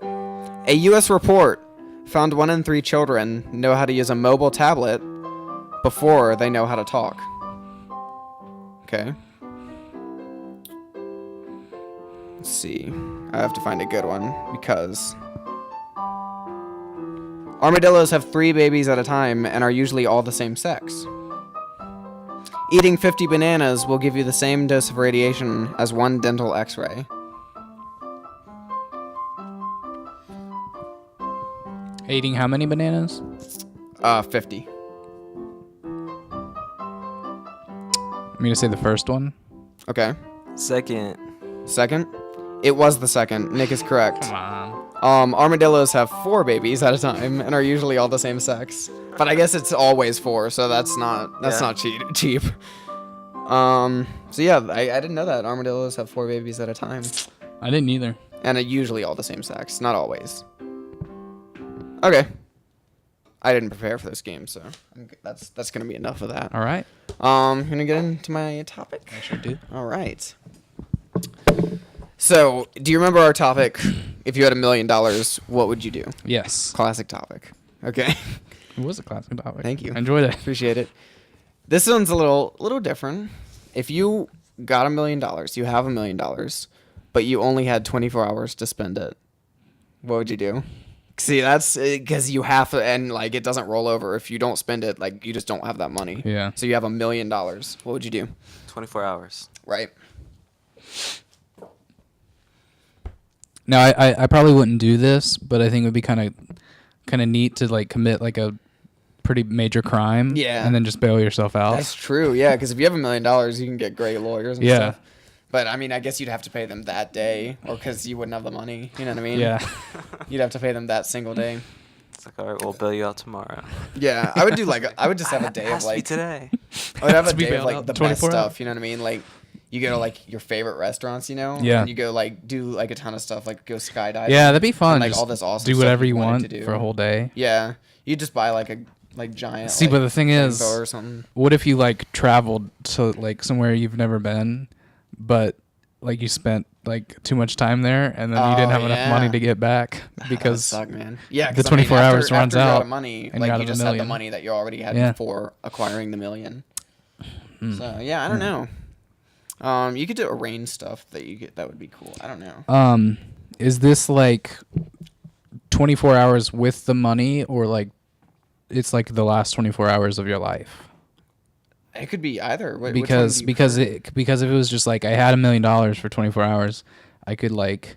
A U.S. report found 1 in 3 children know how to use a mobile tablet before they know how to talk. Okay. Let's see. I have to find a good one because armadillos have 3 babies at a time and are usually all the same sex. Eating 50 bananas will give you the same dose of radiation as 1 dental x-ray. Eating how many bananas? 50. I'm gonna say the first one. Okay. Second. Second? It was the second. Nick is correct. Come on. Armadillos have 4 babies at a time and are usually all the same sex. But I guess it's always 4, so that's not cheap. So yeah, I didn't know that armadillos have 4 babies at a time, I didn't either. and are usually all the same sex, not always. Okay. I didn't prepare for this game, so that's gonna be enough of that. All right. Gonna get into my topic. I sure do. All right. So, do you remember our topic? If you had $1 million, what would you do? Yes. Classic topic. Okay. It was a classic topic. Thank you. I enjoyed it. Appreciate it. This one's a little different. If you got $1 million, you have $1 million, but you only had 24 hours to spend it, what would you do? See, that's because you have to, and it doesn't roll over. If you don't spend it, you just don't have that money. Yeah. So you have $1 million. What would you do? 24 hours. Right. Now, I probably wouldn't do this, but I think it would be kind of neat to commit a pretty major crime. Yeah. And then just bail yourself out. That's true. Yeah, because if you have $1 million, you can get great lawyers and Yeah. stuff. But I mean, I guess you'd have to pay them that day, or because you wouldn't have the money. You know what I mean? Yeah. You'd have to pay them that single day. It's like, all right, we'll bill you out tomorrow. Yeah, I would do like I would just have a day It of has to be like today. I would have a To be day of bailed like out the best 24 stuff. hours. You know what I mean? Like you go to like your favorite restaurants, you know, Yeah. and you go like do like a ton of stuff, like go skydiving. Yeah, that'd be fun. And, like Just all this awesome do stuff whatever you wanted want to do. for a whole day. Yeah, you just buy like a giant. See, like, but the thing is, rainbow or something. what if you like traveled to like somewhere you've never been, but like you spent like too much time there and then you didn't Oh, have enough money yeah. to get back That would because suck, man. Yeah, the 'cause, I mean, 24 hours after, runs after you're out out of money, and you're like out you of the just had the million. money that you already had Yeah. before acquiring the million. Hmm. So yeah, I don't know. You could do arrange stuff that would be cool. I don't know. Is this like 24 hours with the money or like it's like the last 24 hours of your life? It could be either. Because if it was just like I had $1 million for 24 hours, I could like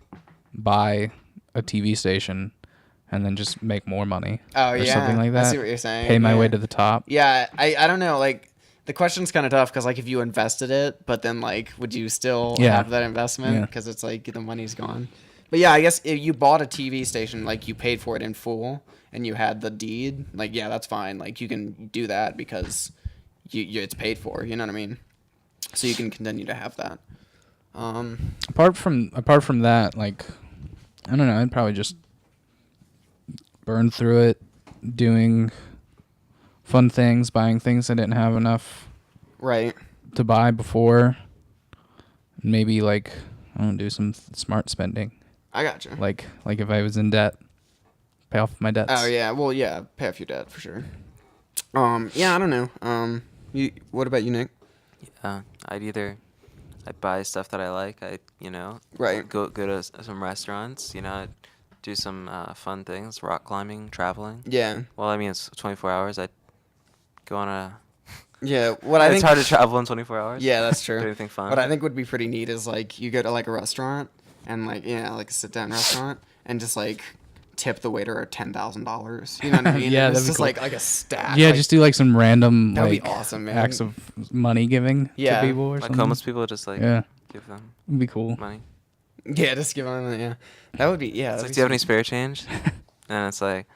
buy a TV station and then just make more money or something like that. I see what you're saying. Pay my yeah. way to the top. Yeah, I don't know. Like the question's kind of tough because like if you invested it, but then like would you still Yeah. have that investment? Yeah. Because it's like the money's gone. But yeah, I guess if you bought a TV station, like you paid for it in full and you had the deed, like yeah, that's fine. Like you can do that because you it's paid for. You know what I mean? So you can continue to have that. Apart from that, like I don't know, I'd probably just burn through it, doing fun things, buying things I didn't have enough Right. to buy before. Maybe like I don't know, do some smart spending. I gotcha. Like if I was in debt, pay off my debts. Oh yeah, well yeah, pay off your debt for sure. Yeah, I don't know. What about you, Nick? I'd buy stuff that I like. Right. Go to some restaurants. I'd do some fun things, rock climbing, traveling. Yeah. Well, I mean, it's 24 hours. I'd go on a. Yeah. What I It's think. hard to travel in 24 hours. Yeah, that's true. Do anything fun. What I think would be pretty neat is like you go to like a restaurant and like like a sit down restaurant and just like tip the waiter $10,000. You know what I mean? Yeah, And it's that'd be just cool. like a stack. Yeah, like, just do like some random That'd be like awesome, man. acts of money giving Yeah. to people or Like something. homeless people, just like Yeah, give them it'd be cool. money. yeah, just give them yeah. That would be It's like, do you have any spare change? And it's like,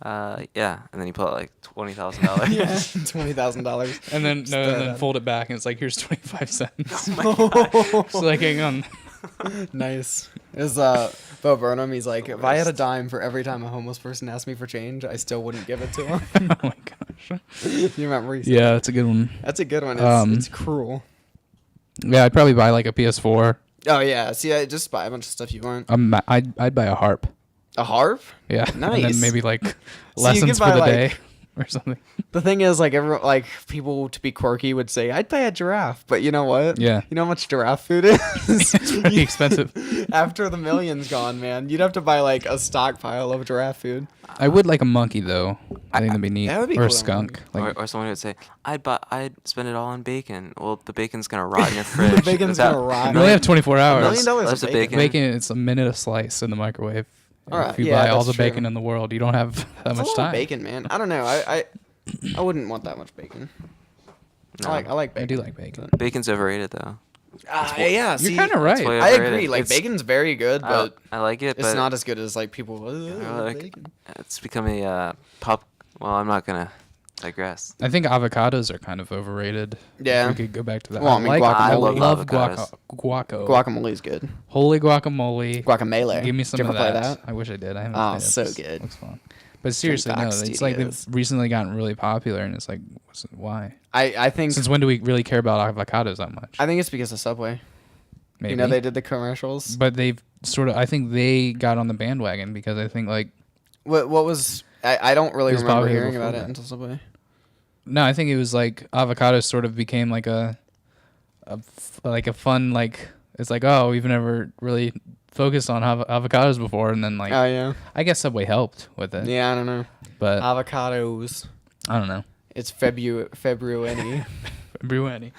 yeah. And then you pull out like $20,000. yeah, $20,000. And then Just throw it out. fold it back and it's like here's 25 cents. Oh So like hang on. Nice. It was Bo Burnham. He's like, if I had a dime for every time a homeless person asked me for change, I still wouldn't give it to him. Oh my gosh. You remember? He said Yeah, that's a good one. that's a good one. It's cruel. Yeah, I'd probably buy like a PS4. Oh yeah. See, I just buy a bunch of stuff you want. I'd buy a harp. A harp? Yeah. And Nice. then maybe like you lessons could for buy, the like- day or something. The thing is, like people to be quirky would say, I'd buy a giraffe, but you know what? Yeah. You know how much giraffe food is? It's pretty expensive. After the million's gone, man, you'd have to buy like a stockpile of giraffe food. I would like a monkey though. I think that'd be neat. that would be or a cool, skunk. Like Or someone who would say, I'd spend it all on bacon. Well, the bacon's gonna rot in your fridge. The bacon's Without- gonna rot. you only have 24 hours. $1 million Loves of of bacon. bacon. Bacon, it's a minute a slice in the microwave. All right, If you yeah, buy all that's the true. bacon in the world, you don't have that That's much a lot time. of bacon, man. I don't know. I wouldn't want that much bacon. No. I like I bacon. do like bacon. Bacon's overrated though. Yeah, see, You're kind of right. way I overrated. agree. Like It's- bacon's very good, but I like it, it's but not as good as like people. like, Bacon. it's become a pop. Well, I'm not gonna digress. I think avocados are kind of overrated. Yeah. We could go back to that. Well, I mean, I guacamole. love guaco. Guacamole's good. Holy guacamole. Guacamole. Give me some Did you of ever that. play that? I wish I did. I haven't Oh, played it. so It's- good. Looks fun. But seriously, no. Fox It's like they've Studios. recently gotten really popular, and it's like, why? I think Since when do we really care about avocados that much? I think it's because of Subway. Maybe. You know, they did the commercials. But they've sort of. I think they got on the bandwagon because I think like. What was I don't really It was remember popular hearing before about it that. until Subway. No, I think it was like avocados sort of became like a fun like. It's like, oh, we've never really focused on avocados before, and then like Oh yeah. I guess Subway helped with it. Yeah, I don't know. But Avocados. I don't know. It's February. Everybody.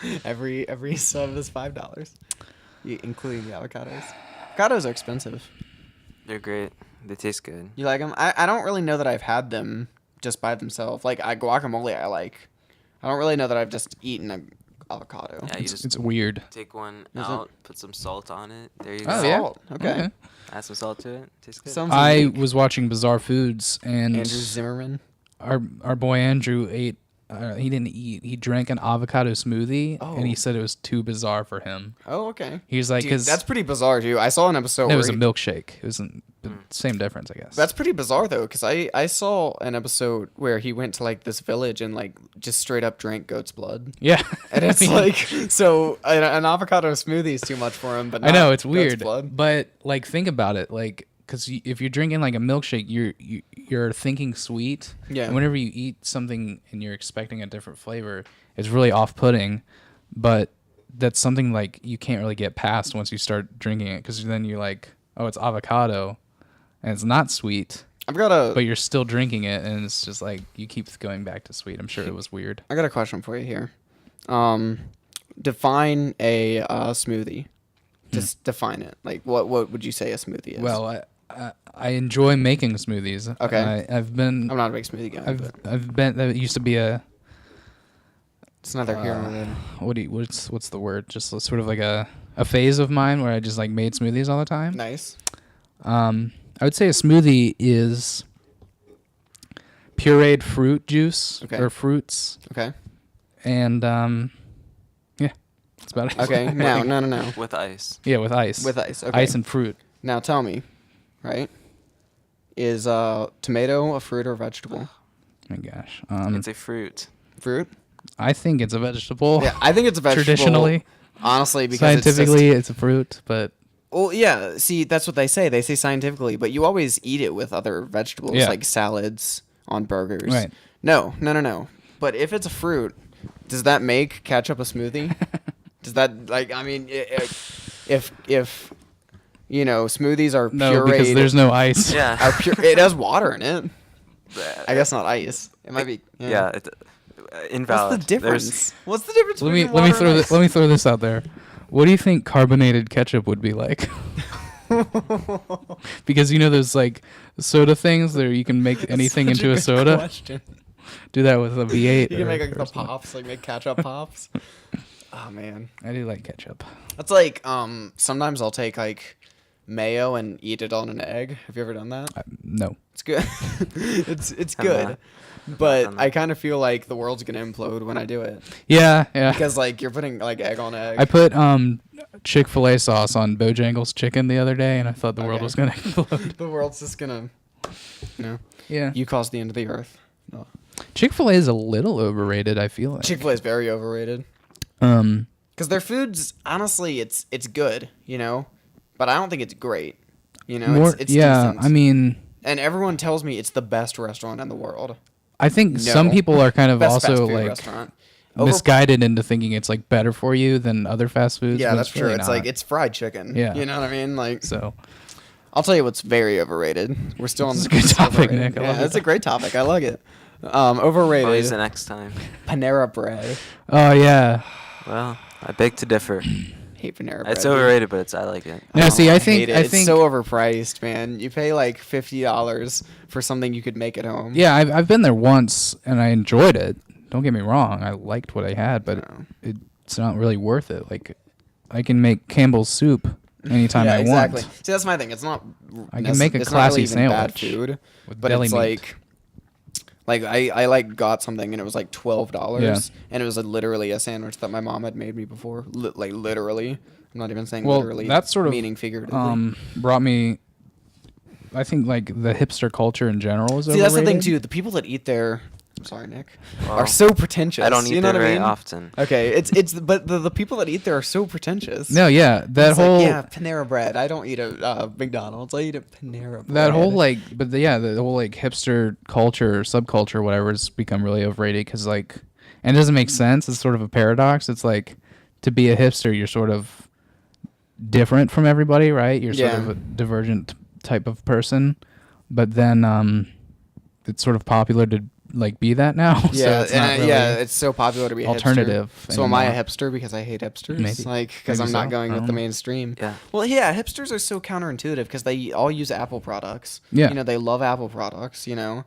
every sub is $5, including the avocados. Avocados are expensive. They're great. They taste good. You like them? I don't really know that I've had them just by themselves. Like guacamole, I like. I don't really know that I've just eaten avocado. Yeah, you just It's weird. take one Is it? out, put some salt on it. There you Oh go. yeah. Salt, okay. Add some salt to it. Tastes good. Sounds I unique. was watching Bizarre Foods, and Andrew Zimmerman. our boy Andrew ate. He didn't eat. He drank an avocado smoothie, and he Oh. said it was too bizarre for him. Oh, okay. He was like, Dude, "Cause that's pretty bizarre, too. I saw an episode it where was a milkshake. It was same difference, I guess." That's pretty bizarre though, because I saw an episode where he went to like this village and like just straight up drank goat's blood, yeah, and it's I mean, like so an avocado smoothie is too much for him. But I know not it's goat's weird, blood. but like think about it, like because if you're drinking like a milkshake, you're thinking sweet. Yeah. And whenever you eat something and you're expecting a different flavor, it's really off-putting. But that's something like you can't really get past once you start drinking it, because then you're like, oh, it's avocado, and it's not sweet, I've got a but you're still drinking it, and it's just like you keep going back to sweet. I'm sure it was weird. I got a question for you here. Define a smoothie. Just define it. Like what would you say a smoothie is? Well, I enjoy making smoothies. Okay. I've been I'm not a big smoothie guy, but I've been that used to be a it's neither here nor there. what's the word? Just sort of like a phase of mine where I just like made smoothies all the time. Nice. I would say a smoothie is pureed fruit juice Okay. or fruits, Okay. and yeah, that's about it. Okay. No. With ice. Yeah, with ice. With ice. Okay. Ice and fruit. Now tell me, right? Is tomato a fruit or vegetable? Oh my gosh. It's a fruit. Fruit. I think it's a vegetable. Yeah, I think it's a vegetable. Traditionally, honestly, because scientifically, it's it's a fruit, but well, yeah. See, that's what they say. They say scientifically, but you always eat it with other vegetables, Yeah. like salads on burgers. Right. No. But if it's a fruit, does that make ketchup a smoothie? Does that like? I mean, if smoothies are no, pureed, because there's no ice. Yeah. are it has water in it. I guess not ice. It might be. Yeah. Invalid. What's the difference? What's the difference Let me between water and ice? let me throw this out there. What do you think carbonated ketchup would be like? Because those like soda things that you can make anything Such into a good soda. question. Do that with a V8. You can make like or the something. pops, like make ketchup pops. Oh man, I do like ketchup. that's like sometimes I'll take like mayo and eat it on an egg. Have you ever done that? No. It's good. it's I'm good, not. but I'm I not. kind of feel like the world's gonna implode when I do it Yeah. because like you're putting like egg on egg. I put Chick-fil-A sauce on Bojangles chicken the other day, and I thought the world Okay. was gonna explode. The world's just gonna, Yeah. you caused the end of the earth. Chick-fil-A is a little overrated, I feel like. Chick-fil-A is very overrated. Um. Because their food's honestly, it's good, but I don't think it's great. It's yeah. decent. I mean, and everyone tells me it's the best restaurant in the world. I think some No. people are kind of Best fast also food like restaurant. misguided into thinking it's like better for you than other fast foods. Yeah, but that's it's really true. It's not. like it's fried chicken. Yeah. You know what I mean? Like, So I'll tell you what's very overrated. We're still on This is a good topic, overrated. Nick. I Yeah, love it. it's a great topic. I like it. Overrated. I'll use it next time. Panera bread. oh yeah. Well, I beg to differ. Hate Panera bread. It's overrated, but I like it. Now, see, I hate think it. I It's think so overpriced, man. You pay like $50 for something you could make at home. yeah, I've been there once and I enjoyed it. Don't get me wrong, I liked what I had, but No. it's not really worth it. Like, I can make Campbell's soup anytime yeah, I exactly. want. See, that's my thing. It's not. I can make a it's classy not really even bad sandwich food, with but deli it's meat. like I like got something and it was like $12, Yeah. and it was literally a sandwich that my mom had made me before. Like literally, I'm not even saying Well, literally. that's sort of meaning figuratively. brought me. I think like the hipster culture in general is See, that's the thing overrated. too. The people that eat there, I'm sorry, Nick, Well, are so pretentious. I don't eat you know there what I very mean? often. Okay, it's but the people that eat there are so pretentious. No, yeah, that It's whole like, yeah, Panera bread. I don't eat at McDonald's. I eat at Panera bread. that whole like, but the whole like hipster culture, or subculture, whatever, has become really overrated because like, and it doesn't make sense. It's sort of a paradox. It's like to be a hipster, you're sort of different from everybody, right? You're sort Yeah. of a divergent type of person, but then it's sort of popular to like be that now. so Yeah, it's not really yeah, it's so popular to be a alternative hipster. So am I a anymore. hipster because I hate hipsters? Maybe. Like because Maybe I'm not so. going I with don't the know. mainstream. Yeah. Well, yeah, hipsters are so counterintuitive because they all use Apple products. Yeah. They love Apple products. And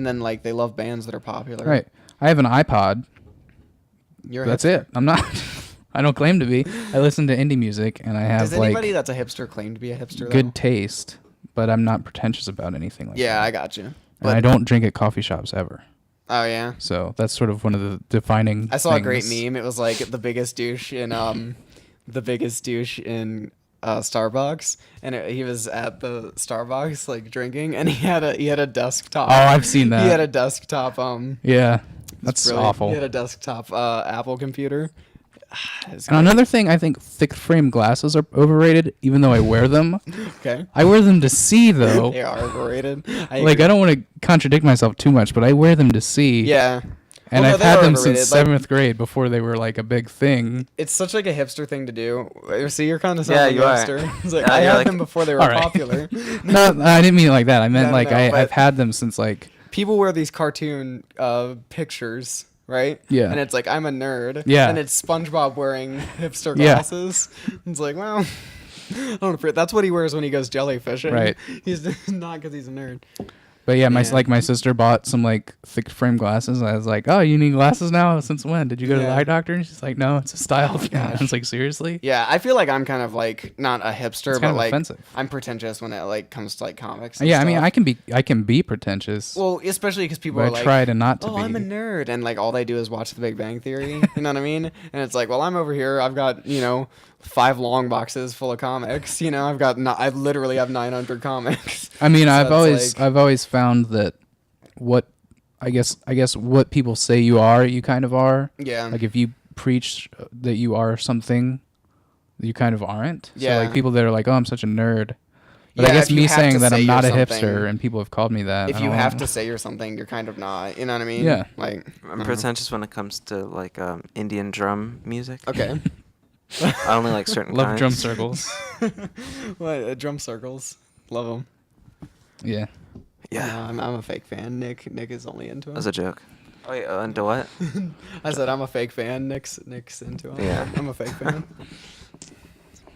then like they love bands that are popular. right. I have an iPod. You're a That's hipster. it. I'm not. I don't claim to be. I listen to indie music, and I have Does anybody like that's a hipster claim to be a hipster? good though? taste, but I'm not pretentious about anything like Yeah, that. I got you. And I don't drink at coffee shops ever. Oh yeah. So that's sort of one of the defining. I saw a great things. meme. It was like the biggest douche in Starbucks, and he was at the Starbucks like drinking, and he had a desktop. Oh, I've seen that. He had a desktop. Yeah, It's that's brilliant. awful. He had a desktop Apple computer. It's And another thing, I think thick frame glasses are overrated, even though I wear them. okay. I wear them to see, though. They are overrated. I don't want to contradict myself too much, but I wear them to see. Yeah. And Well, no, I've they had are them overrated. since Like, 7th grade before they were like a big thing. it's such like a hipster thing to do. See, you're kind of Yeah, sounding you are. hipster. It's like, Yeah, I you're had like- them before they were All right. popular. No, I didn't mean it like that. I meant No, like no, but- I've had them since like. People wear these cartoon pictures, right? Yeah. And it's like, I'm a nerd. Yeah. And it's SpongeBob wearing hipster Yeah. glasses. It's like, well, I don't know. That's what he wears when he goes jellyfishing. Right. He's not because he's a nerd. But yeah, Yeah. my sister bought some like thick frame glasses. I was like, oh, you need glasses now? Since when? Did you go to the Yeah. eye doctor? And she's like, no, it's a style thing. I Gosh. was like, seriously? Yeah, I feel like I'm kind of like not a hipster, It's but kind of like offensive. I'm pretentious when it like comes to like comics. And Yeah, I mean, stuff. I can be pretentious. Well, especially because people but are I like, try to not to oh, be. I'm a nerd, and like all they do is watch The Big Bang Theory. You know what I mean? And it's like, well, I'm over here. I've got 5 long boxes full of comics. I literally have 900 comics. I mean, So I've it's always found that what I guess what people say you are, you kind of are. Yeah. Like if you preach that you are something, you kind of aren't. Yeah. So like people that are like, oh, I'm such a nerd. But Yeah, I guess if you me have saying to that say I'm not a you're something- hipster and people have called me that. If I you don't have know. to say you're something, you're kind of not. You know what I mean? Yeah. Like I'm pretentious when it comes to like Indian drum music. Okay. I only like certain Love kinds. drum circles. What drum circles? Love them. Yeah. Yeah, I'm a fake fan. Nick is only into them. that's a joke. Oh yeah, into what? I said I'm a fake fan. Nick's into him. Yeah. I'm a fake fan.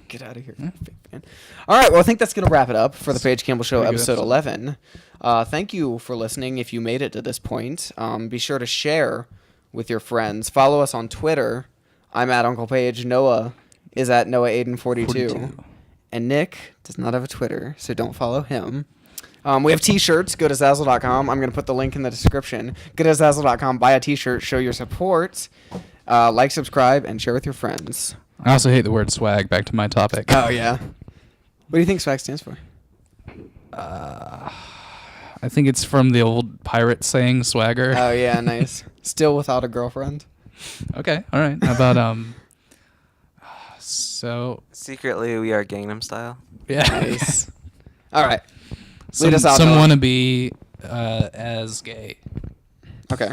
Get out of here, fake fan. All right, well, I think that's gonna wrap it up for the Paige Campbell Show, Pretty good episode episode. 11. Thank you for listening. If you made it to this point, be sure to share with your friends. Follow us on Twitter. I'm at Uncle Paige. Noah is at Noah Aiden 42, and Nick does not have a Twitter, so don't follow him. We have t-shirts. Go to Zazzle.com. I'm going to put the link in the description. Go to Zazzle.com. Buy a t-shirt. Show your support. Like, subscribe, and share with your friends. I also hate the word swag. Back to my topic. Oh, yeah. What do you think swag stands for? I think it's from the old pirate saying swagger. Oh, yeah, nice. Still without a girlfriend? Okay. All right. How about so Secretly, we are Gangnam Style. yeah. Nice. All right. Some Lead us out, some Noah. want to be as gay. Okay.